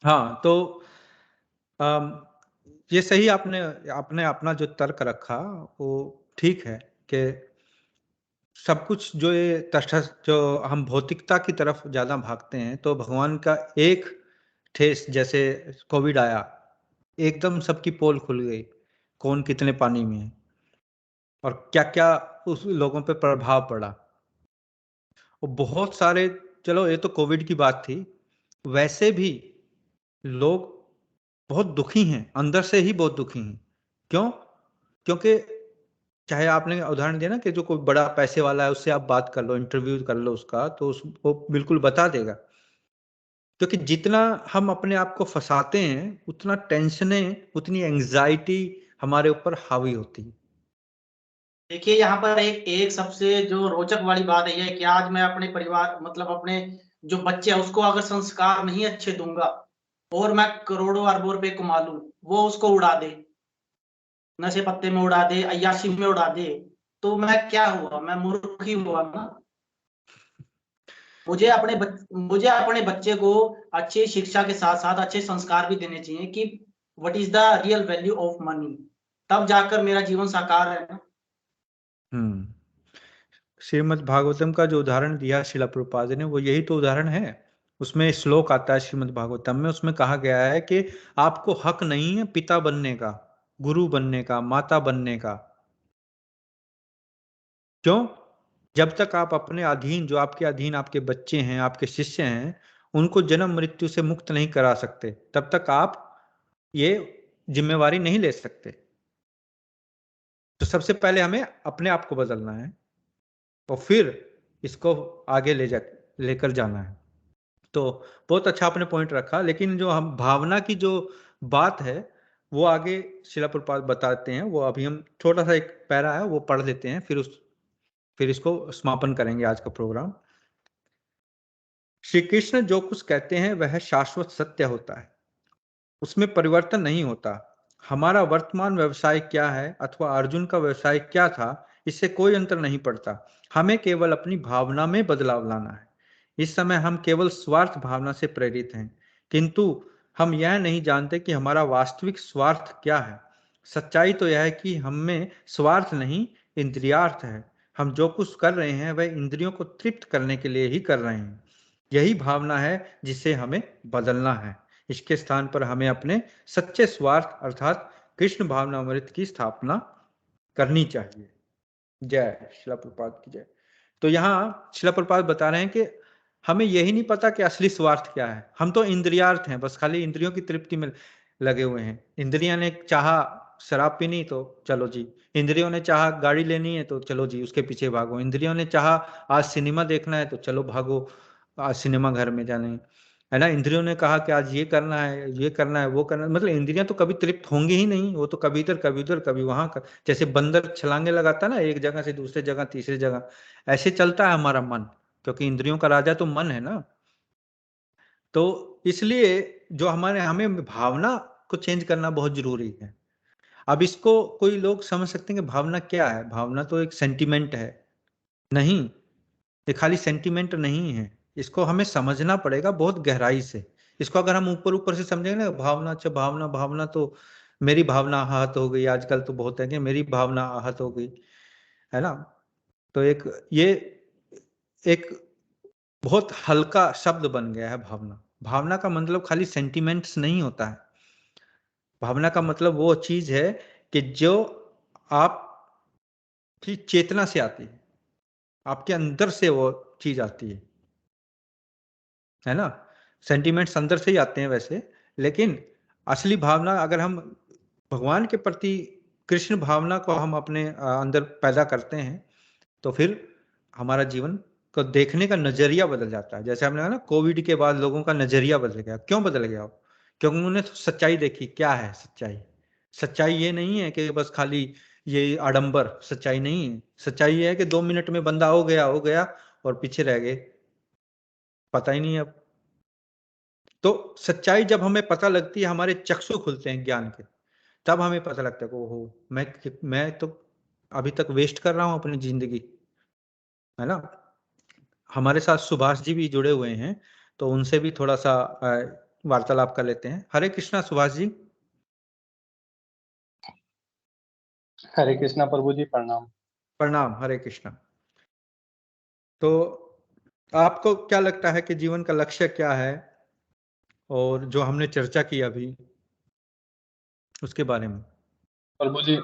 Speaker 1: हाँ, तो ये सही आपने आपने अपना जो तर्क रखा वो ठीक है कि सब कुछ जो ये तटस्थ, जो हम भौतिकता की तरफ ज्यादा भागते हैं, तो भगवान का एक ठेस, जैसे कोविड आया, एकदम सबकी पोल खुल गई, कौन कितने पानी में है और क्या क्या उस लोगों पे प्रभाव पड़ा। और बहुत सारे, चलो ये तो कोविड की बात थी, वैसे भी लोग बहुत दुखी हैं, अंदर से ही बहुत दुखी हैं। क्यों? क्योंकि चाहे आपने उदाहरण दिया ना कि जो कोई बड़ा पैसे वाला है उससे आप बात कर लो, इंटरव्यू कर लो उसका, तो उसको बिल्कुल बता देगा। क्योंकि जितना हम अपने आप को फंसाते हैं, उतना टेंशनें, उतनी एंजाइटी हमारे ऊपर हावी होती है।
Speaker 3: देखिए यहाँ पर एक सबसे जो रोचक वाली बात है ये कि आज मैं अपने परिवार मतलब अपने जो बच्चे हैं उसको अगर संस्कार नहीं अच्छे दूंगा और मैं करोड़ों अरबों रुपए कमा लूं, वो उसको उड़ा दे, नशे पत्ते में उड़ा दे, अय्याशी में उड़ा दे, तो मैं क्या हुआ? मैं मूर्ख ही हुआ ना। मुझे अपने बच्चे को अच्छी शिक्षा के साथ साथ अच्छे संस्कार भी देने चाहिए कि what is the real value of money, तब जाकर मेरा जीवन साकार है ना।
Speaker 1: श्रीमद् भागवतम का जो उदाहरण दिया शिला प्रभुपाद ने, वो यही तो उदाहरण है। उसमें श्लोक आता है श्रीमद् भागवतम में, उसमें कहा गया है कि आपको हक नहीं है पिता बनने का, गुरु बनने का, माता बनने का। क्यों? जब तक आप अपने अधीन, जो आपके अधीन आपके बच्चे हैं, आपके शिष्य हैं, उनको जन्म मृत्यु से मुक्त नहीं करा सकते, तब तक आप ये जिम्मेवारी नहीं ले सकते। तो सबसे पहले हमें अपने आप को बदलना है और फिर इसको आगे लेकर जाना है। तो बहुत अच्छा आपने पॉइंट रखा, लेकिन जो हम भावना की जो बात है वो आगे शिला प्रभुपाद बताते हैं। वो अभी हम छोटा सा एक पैरा है वो पढ़ लेते हैं, फिर इसको समापन करेंगे आज का प्रोग्राम। श्री कृष्ण जो कुछ कहते हैं वह शाश्वत सत्य होता है, उसमें परिवर्तन नहीं होता। हमारा वर्तमान व्यवसाय क्या है अथवा अर्जुन का व्यवसाय क्या था, इससे कोई अंतर नहीं पड़ता। हमें केवल अपनी भावना में बदलाव लाना है। इस समय हम केवल स्वार्थ भावना से प्रेरित हैं, किंतु हम यह नहीं जानते कि हमारा वास्तविक स्वार्थ क्या है। सच्चाई तो यह है कि हम में स्वार्थ नहीं, इंद्रियार्थ है। हम जो कुछ कर रहे हैं वह इंद्रियों को तृप्त करने के लिए ही कर रहे हैं। यही भावना है जिसे हमें बदलना है। इसके स्थान पर हमें अपने सच्चे स्वार्थ अर्थात कृष्ण भावनामृत की स्थापना करनी चाहिए। जय शिला प्रभुपाद की जय। तो यहाँ शिला प्रभुपाद बता रहे हैं कि हमें यही नहीं पता कि असली स्वार्थ क्या है। हम तो इंद्रियार्थ हैं, बस खाली इंद्रियों की तृप्ति में लगे हुए हैं। इंद्रिया ने चाहा शराब पीनी तो चलो जी, इंद्रियों ने चाहा गाड़ी लेनी है तो चलो जी उसके पीछे भागो, इंद्रियों ने चाहा आज सिनेमा देखना है तो चलो भागो आज सिनेमा घर में जाने, है ना। इंद्रियों ने कहा कि आज ये करना है, ये करना है, वो करना है, मतलब इंद्रियां तो कभी तृप्त होंगी ही नहीं। वो तो कभी इधर कभी उधर कभी वहां जैसे बंदर छलांगे लगाता है ना, एक जगह से दूसरे जगह तीसरी जगह, ऐसे चलता है हमारा मन, क्योंकि इंद्रियों का राजा तो मन है ना। तो इसलिए जो हमें भावना को चेंज करना बहुत जरूरी है। अब इसको कोई लोग समझ सकते हैं कि भावना क्या है। भावना तो एक सेंटिमेंट है। नहीं, ये खाली सेंटिमेंट नहीं है, इसको हमें समझना पड़ेगा बहुत गहराई से। इसको अगर हम ऊपर ऊपर से समझेंगे ना, भावना, अच्छा भावना, भावना तो मेरी भावना आहत हो गई, आजकल तो बहुत है कि मेरी भावना आहत हो गई, है ना। तो ये एक बहुत हल्का शब्द बन गया है भावना। भावना का मतलब खाली सेंटिमेंट्स नहीं होता है। भावना का मतलब वो चीज है कि जो आपकी चेतना से आती है, आपके अंदर से वो चीज आती है ना। सेंटिमेंट्स अंदर से ही आते हैं वैसे, लेकिन असली भावना अगर हम भगवान के प्रति कृष्ण भावना को हम अपने अंदर पैदा करते हैं तो फिर हमारा जीवन को देखने का नजरिया बदल जाता है। जैसे हमने कहा ना, कोविड के बाद लोगों का नजरिया बदल गया। क्यों बदल गया? क्योंकि उन्होंने सच्चाई देखी। क्या है सच्चाई? सच्चाई ये नहीं है कि बस खाली ये आडंबर, सच्चाई नहीं है। सच्चाई ये है कि 2 मिनट में बंदा हो गया और पीछे रह गए, पता ही नहीं अब। तो सच्चाई जब हमें पता लगती है, हमारे चक्षु खुलते हैं ज्ञान के, तब हमें पता लगता है कि ओहो, मैं तो अभी तक वेस्ट कर रहा हूं अपनी जिंदगी, है ना। हमारे साथ सुभाष जी भी जुड़े हुए हैं, तो उनसे भी थोड़ा सा वार्तालाप कर लेते हैं। हरे कृष्णा सुभाष जी।
Speaker 4: हरे कृष्णा प्रभु जी, प्रणाम।
Speaker 1: प्रणाम, हरे कृष्णा। तो आपको क्या लगता है कि जीवन का लक्ष्य क्या है और जो हमने चर्चा की अभी उसके बारे में।
Speaker 4: प्रभु जी,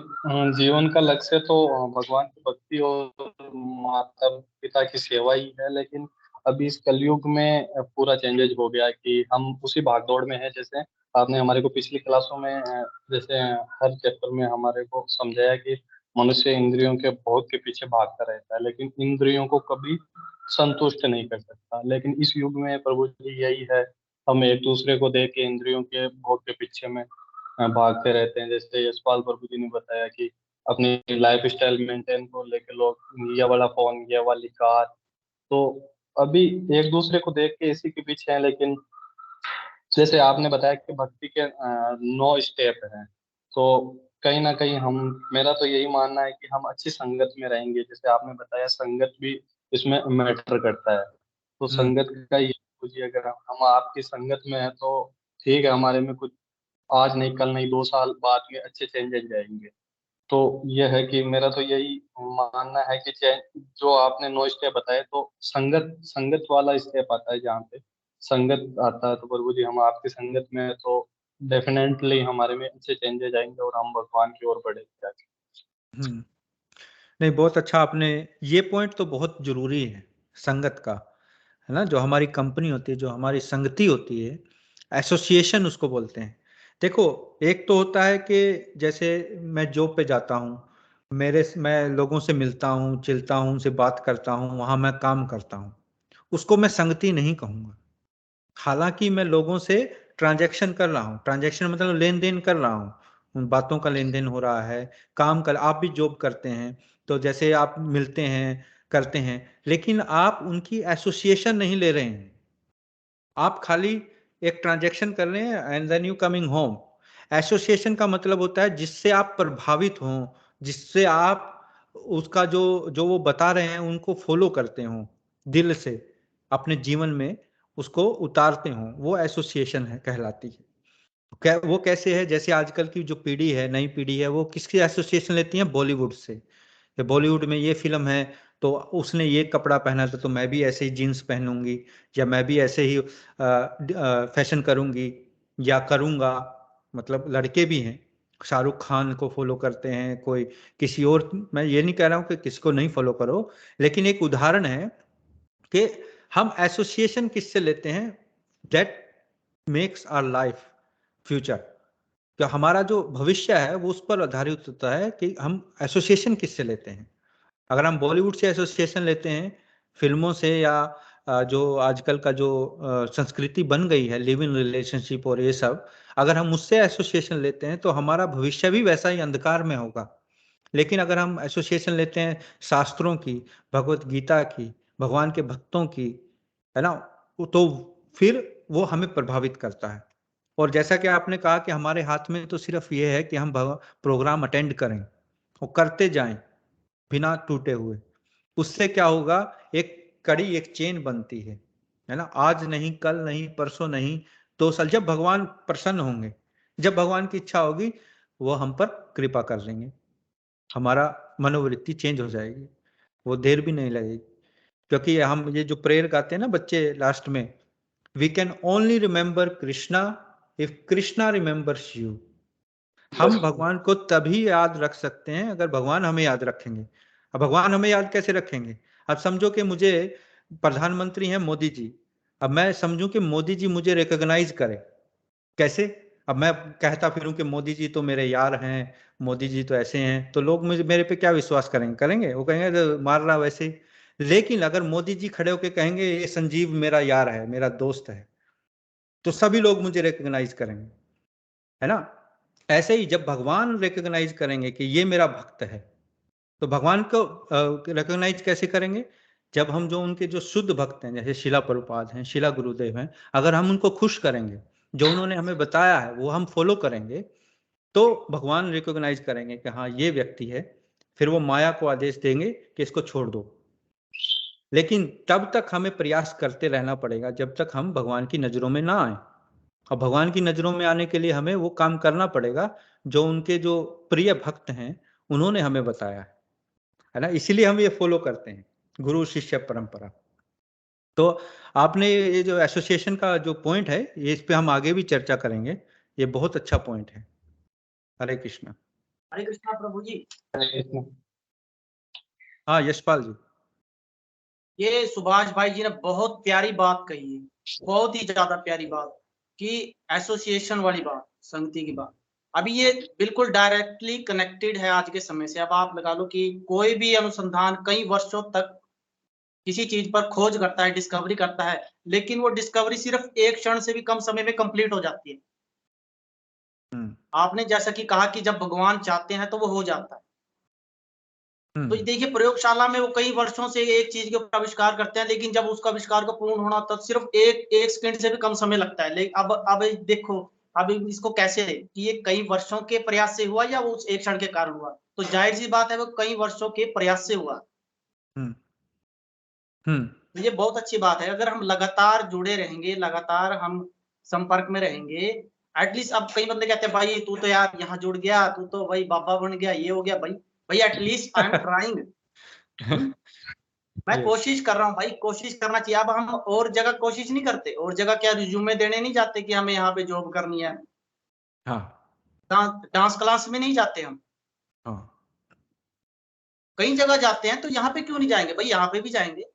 Speaker 4: जीवन का लक्ष्य तो भगवान की भक्ति और माता पिता की सेवा ही है, लेकिन अभी इस कलयुग में पूरा चेंजेज हो गया है कि हम उसी भागदौड़ में हैं। जैसे आपने हमारे को पिछली क्लासों में जैसे हर चैप्टर में हमारे को समझाया कि मनुष्य इंद्रियों के भोग के पीछे भागता रहता है, लेकिन इंद्रियों को कभी संतुष्ट नहीं कर सकता। लेकिन इस युग में प्रभु जी यही है, हम एक दूसरे को देख के इंद्रियों के भोग के पीछे में भागते रहते हैं। जैसे यशपाल प्रभु जी ने बताया कि अपनी लाइफ स्टाइल मेंटेन को लेके लोग ये वाला फोन, ये वाली कार, तो अभी एक दूसरे को देख के इसी के पीछे हैं। लेकिन जैसे आपने बताया कि भक्ति के 9 स्टेप हैं, तो कहीं ना कहीं हम, मेरा तो यही मानना है कि हम अच्छी संगत में रहेंगे। जैसे आपने बताया संगत भी इसमें मैटर करता है, तो संगत का ये पूछिए, अगर हम आपकी संगत में है तो ठीक है, हमारे में कुछ आज नहीं कल नहीं 2 साल बाद में अच्छे चेंजेस जाएंगे। तो यह है कि मेरा तो यही मानना है कि जो आपने 9 स्टेप बताए, तो संगत संगत वाला स्टेप आता है, जहाँ पे संगत आता है। तो प्रभु जी, हम आपकी संगत में है तो डेफिनेटली हमारे में अच्छे चेंजेस आएंगे और हम भगवान की ओर बढ़ेंगे जाके।
Speaker 1: नहीं, बहुत अच्छा आपने, ये पॉइंट तो बहुत जरूरी है संगत का, है ना। जो हमारी कंपनी होती है, जो हमारी संगति होती है, एसोसिएशन उसको बोलते हैं। देखो, एक तो होता है कि जैसे मैं जॉब पे जाता हूँ, मैं लोगों से मिलता हूँ, चिलता हूँ, उनसे बात करता हूँ, वहाँ मैं काम करता हूँ, उसको मैं संगति नहीं कहूँगा। हालांकि मैं लोगों से ट्रांजैक्शन कर रहा हूँ, ट्रांजैक्शन मतलब लेन देन कर रहा हूँ, उन बातों का लेन देन हो रहा है, काम कर, आप भी जॉब करते हैं तो जैसे आप मिलते हैं, करते हैं, लेकिन आप उनकी एसोसिएशन नहीं ले रहे हैं, आप खाली एक ट्रांजैक्शन कर रहे हैं and then you coming home. Association का मतलब होता है जिससे आप प्रभावित हों, जिससे आप उसका जो जो वो बता रहे हैं उनको फॉलो करते हों, दिल से अपने जीवन में उसको उतारते हों, वो एसोसिएशन है, कहलाती है। वो कैसे है, जैसे आजकल की जो पीढ़ी है, नई पीढ़ी है, वो किसकी एसोसिएशन लेती है? बॉलीवुड से। कि बॉलीवुड में ये फिल्म है तो उसने ये कपड़ा पहना था तो मैं भी ऐसे ही जीन्स पहनूंगी, या मैं भी ऐसे ही फैशन करूंगी या करूंगा। मतलब लड़के भी हैं, शाहरुख खान को फॉलो करते हैं, कोई किसी और, मैं ये नहीं कह रहा हूँ कि किसी को नहीं फॉलो करो, लेकिन एक उदाहरण है कि हम एसोसिएशन किससे लेते हैं, that makes our life future. कि हमारा जो भविष्य है वो उस पर आधारित होता है कि हम एसोसिएशन किससे लेते हैं। अगर हम बॉलीवुड से एसोसिएशन लेते हैं, फिल्मों से, या जो आजकल का जो संस्कृति बन गई है, लिव इन रिलेशनशिप और ये सब, अगर हम उससे एसोसिएशन लेते हैं तो हमारा भविष्य भी वैसा ही अंधकार में होगा। लेकिन अगर हम एसोसिएशन लेते हैं शास्त्रों की, भगवत गीता की, भगवान के भक्तों की, है ना, तो फिर वो हमें प्रभावित करता है। और जैसा कि आपने कहा कि हमारे हाथ में तो सिर्फ ये है कि हम प्रोग्राम अटेंड करें और करते जाएं बिना टूटे हुए। उससे क्या होगा, एक कड़ी, एक चेन बनती है ना। आज नहीं कल नहीं परसों नहीं 2 साल, जब भगवान प्रसन्न होंगे, जब भगवान की इच्छा होगी, वो हम पर कृपा कर देंगे, हमारा मनोवृत्ति चेंज हो जाएगी, वो देर भी नहीं लगेगी। क्योंकि हम ये जो प्रेयर गाते हैं ना बच्चे लास्ट में, we can only remember Krishna if Krishna remembers you. हम भगवान को तभी याद रख सकते हैं अगर भगवान हमें याद रखेंगे। अब भगवान हमें याद कैसे रखेंगे? अब समझो कि मुझे प्रधानमंत्री हैं मोदी जी, अब मैं समझूं कि मोदी जी मुझे रिकॉग्नाइज करें, कैसे? अब मैं कहता फिरूं कि मोदी जी तो मेरे यार हैं, मोदी जी तो ऐसे हैं, तो लोग मुझे, मेरे पे क्या विश्वास करेंगे? वो कहेंगे तो मार रहा वैसे ही। लेकिन अगर मोदी जी खड़े होकर कहेंगे ये संजीव मेरा यार है, मेरा दोस्त है, तो सभी लोग मुझे रिकॉग्नाइज करेंगे, है ना। ऐसे ही जब भगवान रिकॉग्नाइज करेंगे कि ये मेरा भक्त है, तो भगवान को रिकॉग्नाइज कैसे करेंगे? जब हम जो उनके जो शुद्ध भक्त हैं, जैसे शिला प्रभुपाद हैं, शिला गुरुदेव हैं, अगर हम उनको खुश करेंगे, जो उन्होंने हमें बताया है वो हम फॉलो करेंगे, तो भगवान रिकॉग्नाइज करेंगे कि हाँ ये व्यक्ति है। फिर वो माया को आदेश देंगे कि इसको छोड़ दो। लेकिन तब तक हमें प्रयास करते रहना पड़ेगा जब तक हम भगवान की नजरों में ना आए। और भगवान की नजरों में आने के लिए हमें वो काम करना पड़ेगा जो उनके जो प्रिय भक्त हैं उन्होंने हमें बताया है ना। इसीलिए हम ये फॉलो करते हैं, गुरु शिष्य परंपरा। तो आपने ये जो एसोसिएशन का जो पॉइंट है, ये इस पे हम आगे भी चर्चा करेंगे, ये बहुत अच्छा पॉइंट है। हरे कृष्णा।
Speaker 3: हरे कृष्णा प्रभु जी।
Speaker 1: हाँ यशपाल जी।
Speaker 3: ये सुभाष भाई जी ने बहुत प्यारी बात कही है, बहुत ही ज्यादा प्यारी बात, कि एसोसिएशन वाली बात, संगति की बात। अभी ये बिल्कुल डायरेक्टली कनेक्टेड है आज के समय से। अब आप लगा लो कि कोई भी अनुसंधान कई वर्षों तक किसी चीज पर खोज करता है, डिस्कवरी करता है, लेकिन वो डिस्कवरी सिर्फ एक क्षण से भी कम समय में कंप्लीट हो जाती है। आपने जैसा कि कहा कि जब भगवान चाहते हैं तो वो हो जाता है। तो देखिए प्रयोगशाला में वो कई वर्षों से एक चीज के ऊपर आविष्कार करते हैं, लेकिन जब उसका आविष्कार का पूर्ण होना तब सिर्फ एक सेकंड से भी कम समय लगता है। लेकिन अब देखो, अब इसको कैसे कि ये कई वर्षों के प्रयास से हुआ या वो एक क्षण के कारण हुआ? तो जाहिर सी बात है वो कई वर्षों के प्रयास से हुआ। तो ये बहुत अच्छी बात है। अगर हम लगातार जुड़े रहेंगे, लगातार हम संपर्क में रहेंगे, एटलीस्ट अब कई बंदे कहते हैं भाई तू तो यार यहाँ जुड़ गया, तू तो भाई बाबा बन गया, ये हो गया। भाई एटलीस्ट आई एम ट्राइंग। मैं कोशिश कर रहा हूँ भाई, कोशिश करना चाहिए। अब हम और जगह कोशिश नहीं करते, और जगह क्या रिज्यूमे देने नहीं जाते कि हमें यहाँ पे जॉब करनी है।
Speaker 1: हाँ
Speaker 3: डांस क्लास में नहीं जाते हम,
Speaker 1: हाँ
Speaker 3: कई जगह जाते हैं। तो यहाँ पे क्यों नहीं जाएंगे भाई? यहाँ पे भी जाएंगे।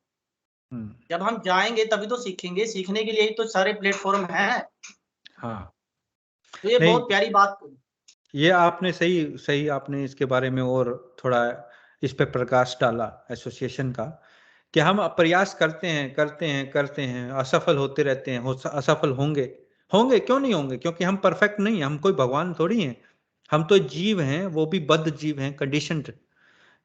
Speaker 3: जब हम जाएंगे तभी तो सीखेंगे, सीखने के लिए ही तो सारे प्लेटफॉर्म हैं।
Speaker 1: हाँ।
Speaker 3: तो ये
Speaker 1: नहीं,
Speaker 3: बहुत प्यारी बात।
Speaker 1: ये आपने सही सही आपने इसके बारे में और थोड़ा इस पे प्रकाश डाला एसोसिएशन का, कि हम प्रयास करते हैं, असफल होते रहते हैं, असफल होंगे होंगे क्यों नहीं होंगे? क्योंकि हम परफेक्ट नहीं हैं, हम कोई भगवान थोड़ी हैं। हम तो जीव हैं, वो भी बद्ध जीव हैं, कंडीशनड।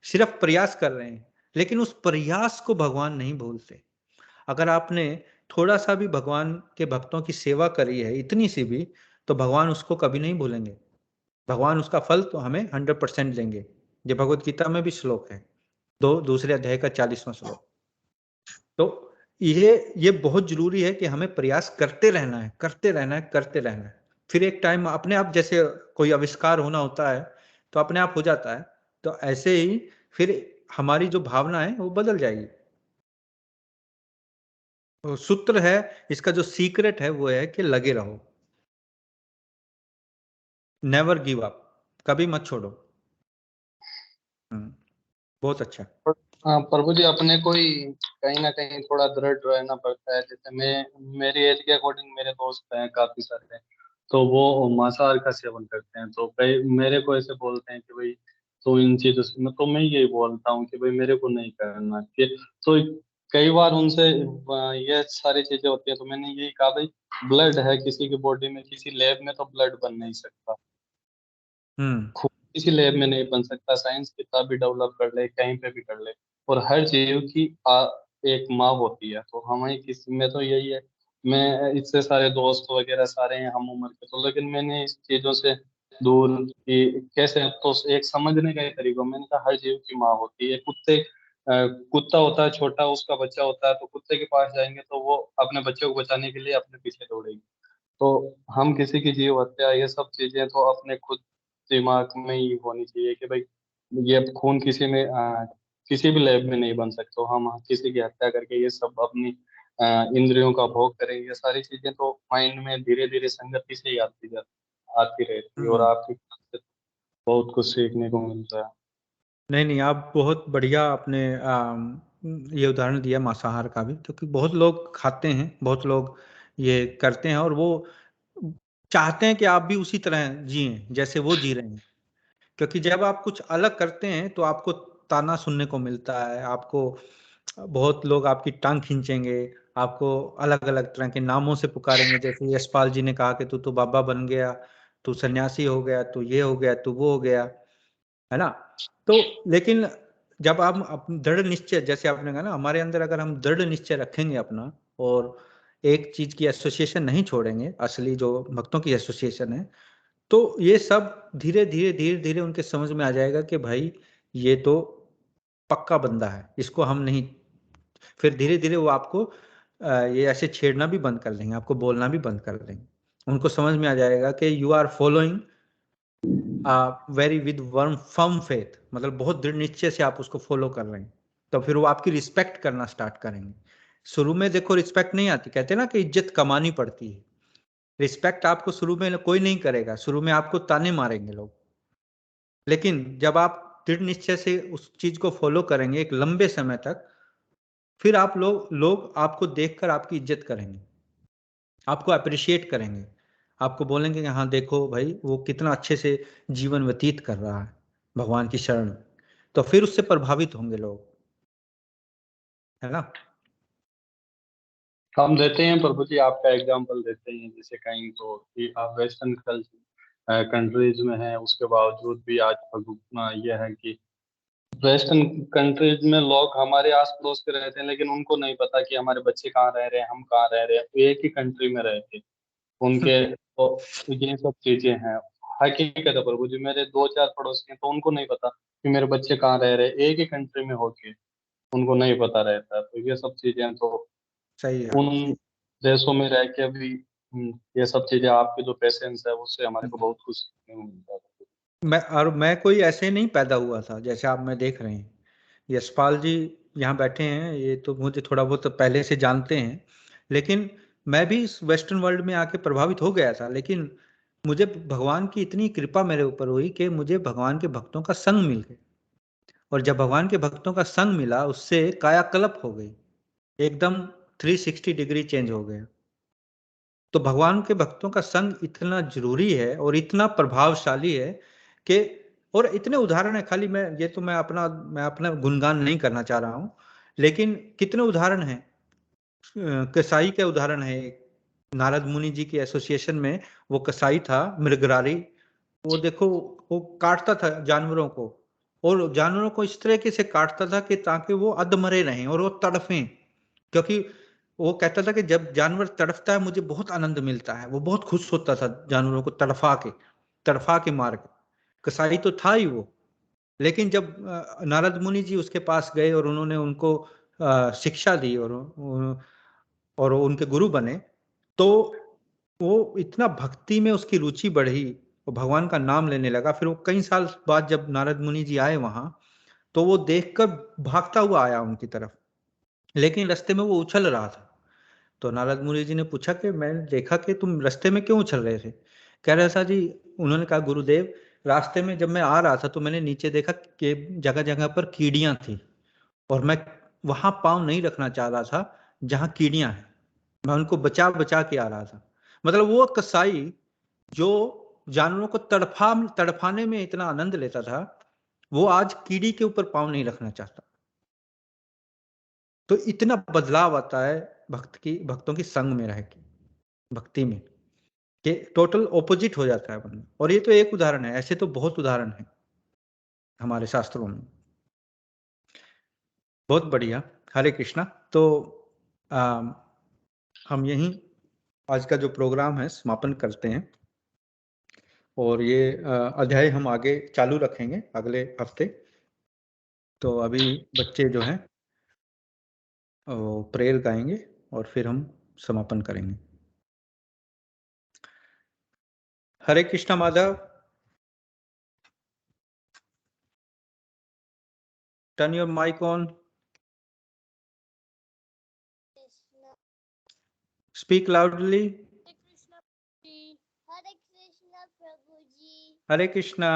Speaker 1: सिर्फ प्रयास कर रहे हैं, लेकिन उस प्रयास को भगवान नहीं भूलते। अगर आपने थोड़ा सा भी भगवान के भक्तों की सेवा करी है, इतनी सी भी, तो भगवान उसको कभी नहीं भूलेंगे। भगवान उसका फल तो हमें 100% देंगे। ये भगवत गीता में भी श्लोक है, दूसरे अध्याय का 40वां श्लोक। तो ये बहुत जरूरी है कि हमें प्रयास करते रहना है, करते रहना है, करते रहना है। फिर एक टाइम अपने आप, जैसे कोई आविष्कार होना होता है तो अपने आप हो जाता है, तो ऐसे ही फिर हमारी जो भावना है वो बदल जाएगी। तो सूत्र है इसका, जो सीक्रेट है वो है कि लगे रहो, नेवर गिव अप, कभी मत छोड़ो। बहुत अच्छा।
Speaker 4: हाँ प्रभु जी, अपने को ही कहीं ना कहीं थोड़ा दृढ़ रहना पड़ता है। जैसे मेरी एज के अकॉर्डिंग मेरे दोस्त हैं काफी सारे, तो वो मांसाहार का सेवन करते हैं। तो कई मेरे को ऐसे बोलते हैं कि भाई तो इन चीजों से, तो मैं यही बोलता हूँ कि भाई मेरे को नहीं करना। कि तो कई बार उनसे ये सारी चीजें होती है, तो मैंने यही कहा भाई ब्लड है किसी की बॉडी में, किसी लैब में तो ब्लड बन नहीं सकता, खुद किसी लैब में नहीं बन सकता। साइंस कितना भी डेवलप कर ले, कहीं पे भी कर ले, और हर जीव की एक माँ होती है। तो हमें किसी में तो यही है। मैं इससे सारे दोस्त वगैरह सारे हैं हम उम्र के, तो लेकिन मैंने इस चीजों से दूर की कैसे, तो एक समझने का ही तरीका, मैंने कहा हर जीव की माँ होती है। कुत्ता होता है छोटा, उसका बच्चा होता है, तो कुत्ते के पास जाएंगे तो वो अपने बच्चे को बचाने के लिए अपने पीछे दौड़ेगी। तो हम किसी की जीव हत्या, ये सब चीजें तो अपने खुद दिमाग में ही होनी चाहिए कि भाई ये खून किसी भी लैब में नहीं बन सकते। हम किसी की हत्या करके ये सब अपनी इंद्रियों का भोग करेंगे, ये सारी चीजें तो माइंड में धीरे धीरे संगति से ही आती रहती है, और आपकी बहुत कुछ सीखने को मिलता है।
Speaker 1: नहीं नहीं, आप बहुत बढ़िया आपने ये उदाहरण दिया मांसाहार का भी, क्योंकि बहुत लोग खाते हैं, बहुत लोग ये करते हैं, और वो चाहते हैं कि आप भी उसी तरह जिएं जैसे वो जी रहे हैं। क्योंकि जब आप कुछ अलग करते हैं तो आपको ताना सुनने को मिलता है, आपको बहुत लोग आपकी टांग खींचेंगे, आपको अलग अलग तरह के नामों से पुकारेंगे। जैसे यशपाल जी ने कहा कि तू तो बाबा बन गया, तू सन्यासी हो गया, तू ये हो गया, तू वो हो गया, है ना। तो लेकिन जब आप दृढ़ निश्चय, जैसे आपने कहा ना, हमारे अंदर अगर हम दृढ़ निश्चय रखेंगे अपना, और एक चीज की एसोसिएशन नहीं छोड़ेंगे, असली जो भक्तों की एसोसिएशन है, तो ये सब धीरे धीरे धीरे धीरे उनके समझ में आ जाएगा कि भाई ये तो पक्का बंदा है, इसको हम नहीं। फिर धीरे धीरे वो आपको ये ऐसे छेड़ना भी बंद कर देंगे, आपको बोलना भी बंद कर देंगे। उनको समझ में आ जाएगा कि you are following very with one firm faith, मतलब बहुत दृढ़ निश्चय से आप उसको फॉलो कर रहे हैं। तो फिर वो आपकी रिस्पेक्ट करना स्टार्ट करेंगे। शुरू में देखो रिस्पेक्ट नहीं आती, कहते हैं ना कि इज्जत कमानी पड़ती है। रिस्पेक्ट आपको शुरू में कोई नहीं करेगा, शुरू में आपको ताने मारेंगे लोग, लेकिन जब आप दृढ़ निश्चय से उस चीज को फॉलो करेंगे एक लंबे समय तक, फिर आप लोग आपको देखकर आपकी इज्जत करेंगे, आपको अप्रिशिएट करेंगे, आपको बोलेंगे कि हाँ देखो भाई वो कितना अच्छे से जीवन व्यतीत कर रहा है भगवान की शरण में, तो फिर उससे प्रभावित होंगे लोग, है ना।
Speaker 4: हम देते हैं प्रभु जी, आपका एग्जाम्पल देते हैं, जैसे कहीं तो कि आप वेस्टर्न कंट्रीज में हैं, उसके बावजूद भी आज ये है कि वेस्टर्न कंट्रीज में लोग हमारे आस पड़ोस के रहते हैं, लेकिन उनको नहीं पता कि हमारे बच्चे कहाँ रह रहे हैं, हम कहाँ रह रहे हैं, तो एक ही कंट्री में रहते उनके, तो ये सब चीजें हैं। हकीकत है प्रभु जी, मेरे 2-4 पड़ोसी हैं, तो उनको नहीं पता कि मेरे बच्चे कहाँ रह रहे हैं, एक ही कंट्री में होके उनको नहीं पता रहता। तो ये सब चीजें तो
Speaker 1: सही है।
Speaker 4: उन देशों में रह के भी ये सब चीजें, आपके जो पेशेंस है उससे हमारे को बहुत कुछ सीखने को मिलता है।
Speaker 1: मैं कोई ऐसे नहीं पैदा हुआ था जैसे आप मैं देख रहे हैं। यशपाल जी यहाँ बैठे हैं, ये तो मुझे थोड़ा बहुत पहले से जानते हैं, लेकिन मैं भी इस वेस्टर्न वर्ल्ड में आके प्रभावित हो गया था, लेकिन मुझे भगवान की इतनी कृपा मेरे ऊपर हुई कि मुझे भगवान के भक्तों का संग मिल गया, और जब भगवान के भक्तों का संग मिला उससे कायाकल्प हो गई, एकदम 360 डिग्री चेंज हो गया। तो भगवान के भक्तों का संग इतना जरूरी है और इतना प्रभावशाली है कि, और इतने उदाहरण है, खाली मैं अपना गुणगान नहीं करना चाह रहा हूं, लेकिन कितने उदाहरण हैं। कसाई के उदाहरण है, नारद मुनि जी की एसोसिएशन में वो कसाई था मृगरारी, वो देखो वो काटता था जानवरों को, और जानवरों को इस तरीके से काटता था कि ताकि वो अधमरे रहें और वो तड़फें, क्योंकि वो कहता था कि जब जानवर तड़फता है मुझे बहुत आनंद मिलता है, वो बहुत खुश होता था जानवरों को तड़फा के मार के। कसाई तो था ही वो, लेकिन जब नारद मुनि जी उसके पास गए और उन्होंने उनको शिक्षा दी और उनके गुरु बने, तो वो इतना भक्ति में उसकी रुचि बढ़ी, वो भगवान का नाम लेने लगा। फिर वो कई साल बाद जब नारद मुनि जी आए वहां, तो वो देखकर भागता हुआ आया उनकी तरफ, लेकिन रास्ते में वो उछल रहा था। तो नारद मुनि जी ने पूछा कि मैंने देखा कि तुम रास्ते में क्यों उछल रहे थे। कह रहा था जी, उन्होंने कहा गुरुदेव रास्ते में जब मैं आ रहा था तो मैंने नीचे देखा कि जगह जगह पर कीड़ियां थी, और मैं वहां पाँव नहीं रखना चाह रहा था जहां कीड़ियां हैं, मैं उनको बचा बचा के आ रहा था। मतलब वो कसाई जो जानवरों को तड़फाने में इतना आनंद लेता था, वो आज कीड़ी के ऊपर पाँव नहीं रखना चाहता। तो इतना बदलाव आता है भक्तों की संग में रह के, भक्ति में, कि टोटल ऑपोजिट हो जाता है बंदा। और ये तो एक उदाहरण है, ऐसे तो बहुत उदाहरण है हमारे शास्त्रों में। बहुत बढ़िया, हरे कृष्णा। तो हम यहीं आज का जो प्रोग्राम है समापन करते हैं, और ये अध्याय हम आगे चालू रखेंगे अगले हफ्ते। तो अभी बच्चे जो हैं वो प्रेयर गाएंगे और फिर हम समापन करेंगे। Hare Krishna Madhav, turn your mic on, speak loudly. Hare Krishna,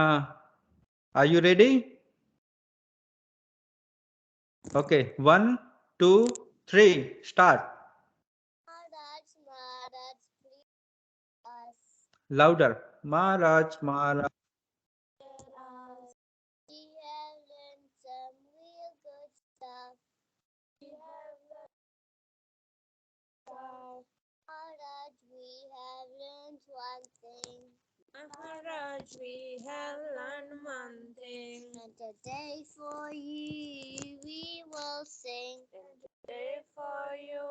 Speaker 1: are you ready? Okay, 1 2 3 start. Louder. महाराज महाराज
Speaker 5: We have learned some real good stuff. Maharaj, we have learned one thing.
Speaker 6: Maharaj, we have learned one thing.
Speaker 5: And today for you we will sing.
Speaker 6: And today for you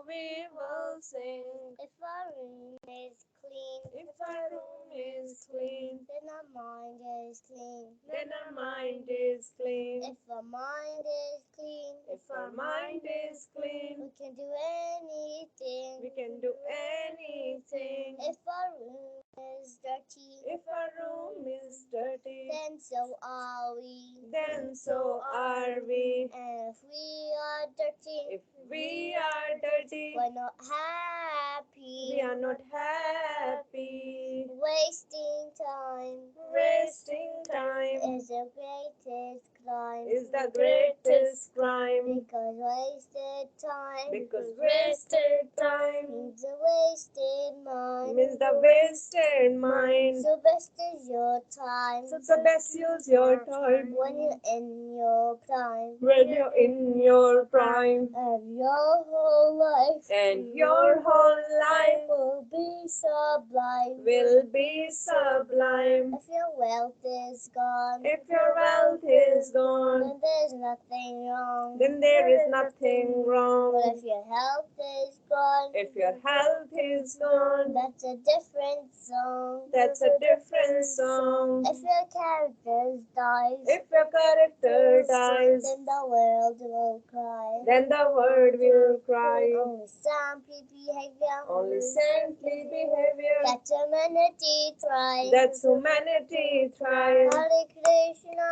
Speaker 6: we will sing.
Speaker 5: If our room is clean,
Speaker 6: If our room is clean,
Speaker 5: then our mind is clean.
Speaker 6: then our mind is clean.
Speaker 5: If our mind is clean,
Speaker 6: If our mind is clean,
Speaker 5: we can do anything.
Speaker 6: we can do anything.
Speaker 5: If our room is dirty,
Speaker 6: If our room is dirty,
Speaker 5: then so are we.
Speaker 6: then so are we.
Speaker 5: And if we are dirty,
Speaker 6: If we are dirty,
Speaker 5: we're not happy.
Speaker 6: we are not happy.
Speaker 5: Wasting time
Speaker 6: Wasting time
Speaker 5: is the greatest crime.
Speaker 6: is the greatest crime.
Speaker 5: Because wasted time
Speaker 6: Because wasted time
Speaker 5: means a wasted mind.
Speaker 6: means the wasted mind.
Speaker 5: So best is your time
Speaker 6: So best use your time
Speaker 5: when you're in your prime.
Speaker 6: when you're in your prime.
Speaker 5: And your whole life
Speaker 6: And your whole life
Speaker 5: will be sublime.
Speaker 6: will be sublime.
Speaker 5: If your wealth is gone,
Speaker 6: If your wealth is gone,
Speaker 5: then there's nothing wrong.
Speaker 6: then there is nothing
Speaker 5: But
Speaker 6: wrong.
Speaker 5: if your health is gone,
Speaker 6: If your health is gone,
Speaker 5: that's a different song.
Speaker 6: that's a different song.
Speaker 5: If your character dies,
Speaker 6: If your character dies,
Speaker 5: then the world will cry.
Speaker 6: then the world will cry.
Speaker 5: Only saintly behavior,
Speaker 6: Only saintly behavior,
Speaker 5: that humanity thrives.
Speaker 6: that's humanity thrives.
Speaker 5: Hare Krishna,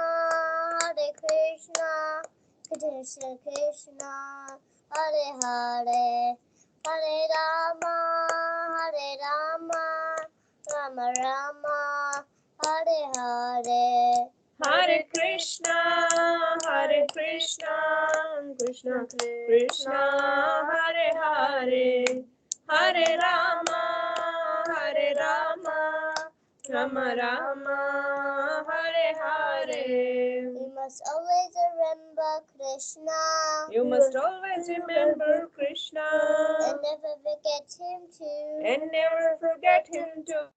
Speaker 5: Hare Krishna, Krishna Krishna, Hare Hare, Hare Rama, Hare Rama, Rama Rama, Hare Hare.
Speaker 6: Hare Krishna, Hare Krishna, Krishna Krishna, Hare Hare, Hare Rama, Hare Rama, Rama Rama, Hare Hare.
Speaker 5: We must always remember Krishna
Speaker 6: You must always remember Krishna
Speaker 5: and never forget him too.
Speaker 6: and never forget him too.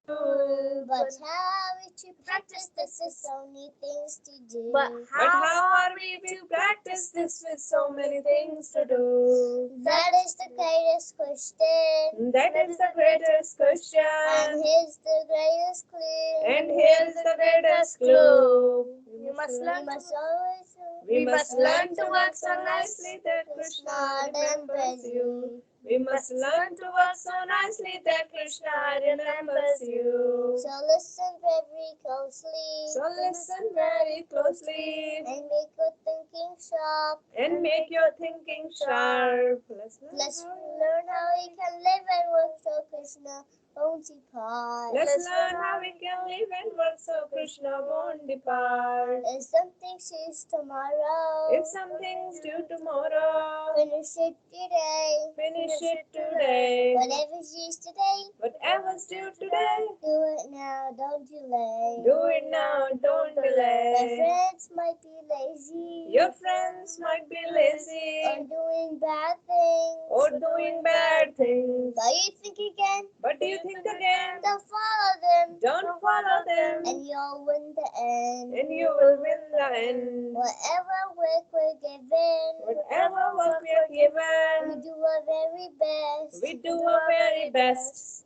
Speaker 5: But how we to practice this is so many things to do.
Speaker 6: But how are we to practice this with so many things to do?
Speaker 5: That is the greatest question.
Speaker 6: That is the greatest question.
Speaker 5: And here's the greatest clue.
Speaker 6: And here's the greatest clue.
Speaker 5: We must always
Speaker 6: We must learn to work so nicely that Krishna remembers you. We must learn to work so nicely that Krishna remembers you.
Speaker 5: So listen very closely.
Speaker 6: So listen very closely
Speaker 5: And make your thinking sharp.
Speaker 6: and make your thinking sharp.
Speaker 5: Let's learn how we can live and work so Krishna won't depart.
Speaker 6: Let's learn how we can live and work so Krishna won't depart.
Speaker 5: If something she's tomorrow,
Speaker 6: If something's due tomorrow,
Speaker 5: finish it today.
Speaker 6: finish it today.
Speaker 5: Whatever's used today,
Speaker 6: Whatever's due today,
Speaker 5: do it now, don't delay.
Speaker 6: do it now, don't
Speaker 5: My
Speaker 6: delay.
Speaker 5: friends might be lazy
Speaker 6: Your friends might be
Speaker 5: or
Speaker 6: lazy
Speaker 5: doing bad things.
Speaker 6: or doing bad things.
Speaker 5: But you think again,
Speaker 6: But do you think again?
Speaker 5: don't follow them,
Speaker 6: Don't follow them,
Speaker 5: and you'll win the end.
Speaker 6: and you will win the end.
Speaker 5: Whatever work we're given,
Speaker 6: Whatever work we are
Speaker 5: we
Speaker 6: given,
Speaker 5: do our very best.
Speaker 6: we do our very best.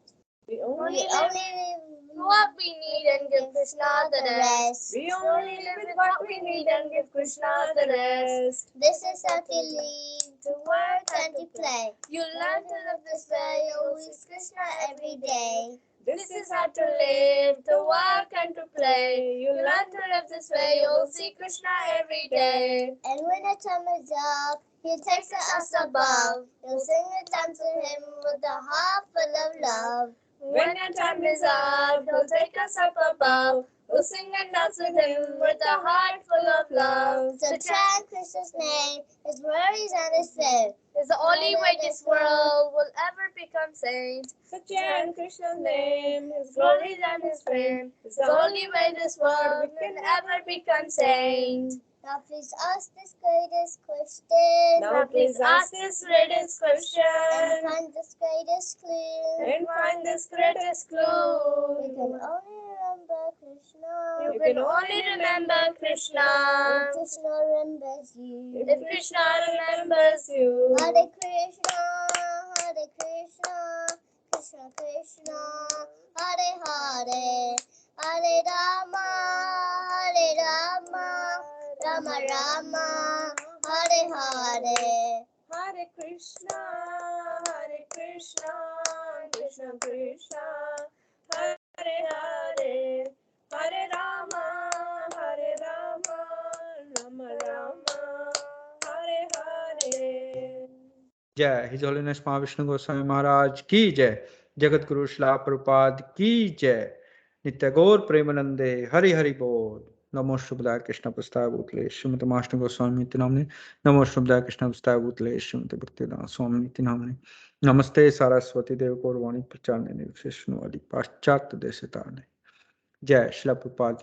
Speaker 6: We
Speaker 5: We
Speaker 6: only
Speaker 5: only live what we need and give Krishna the rest.
Speaker 6: We only live with what we need and give Krishna the rest.
Speaker 5: This is how to live, to work and to play. You learn to live this way, always Krishna every day.
Speaker 6: This is how to live, to work and to play. You learn to live this way, you'll see Krishna every day.
Speaker 5: And when the time is up, he takes us above. You'll sing a dance to him with a heart full of love.
Speaker 6: When your time is up, he'll take us up above. We'll sing and dance with him with a heart full of love.
Speaker 5: So chant Krishna's name, his worries and his faith.
Speaker 6: Is the only way this world will ever become saint. So chant Krishna's name, his glories and his fame. Is the only way this world can ever become saint.
Speaker 5: Now please ask this greatest question.
Speaker 6: Now please ask this greatest
Speaker 5: And
Speaker 6: question
Speaker 5: find this greatest clue.
Speaker 6: and find this greatest
Speaker 5: We can
Speaker 6: clue.
Speaker 5: only remember Krishna.
Speaker 6: You can only remember Krishna
Speaker 5: If Krishna remembers you.
Speaker 6: if Krishna remembers you.
Speaker 5: Hare Krishna, Hare Krishna, Krishna Krishna, Hare Hare, Hare Rama, Hare Rama, Rama Rama, Hare Hare.
Speaker 6: Hare Krishna, Krishna Krishna, Hare
Speaker 1: जय। His holiness Mahavishnu Goswami महाराज की जय। जगत गुरु श्रीला प्रभुपाद की जय। नित्य गौर प्रेमानंदे हरि हरि बोल। नमो शुभदाय कृष्ण प्रस्ताव भूतले श्रीमद माष्टु गोस्वामी नामने। नमो शुभदाय कृष्ण प्रस्ताव भूतले श्रीमद भक्तिवेदांत स्वामी नामने। नमस्ते सरस्वती देव गौरवाणी प्रचारने निर्विशेष वाली पाश्चात्य देश तारने। जय श्रीला प्रभुपाद।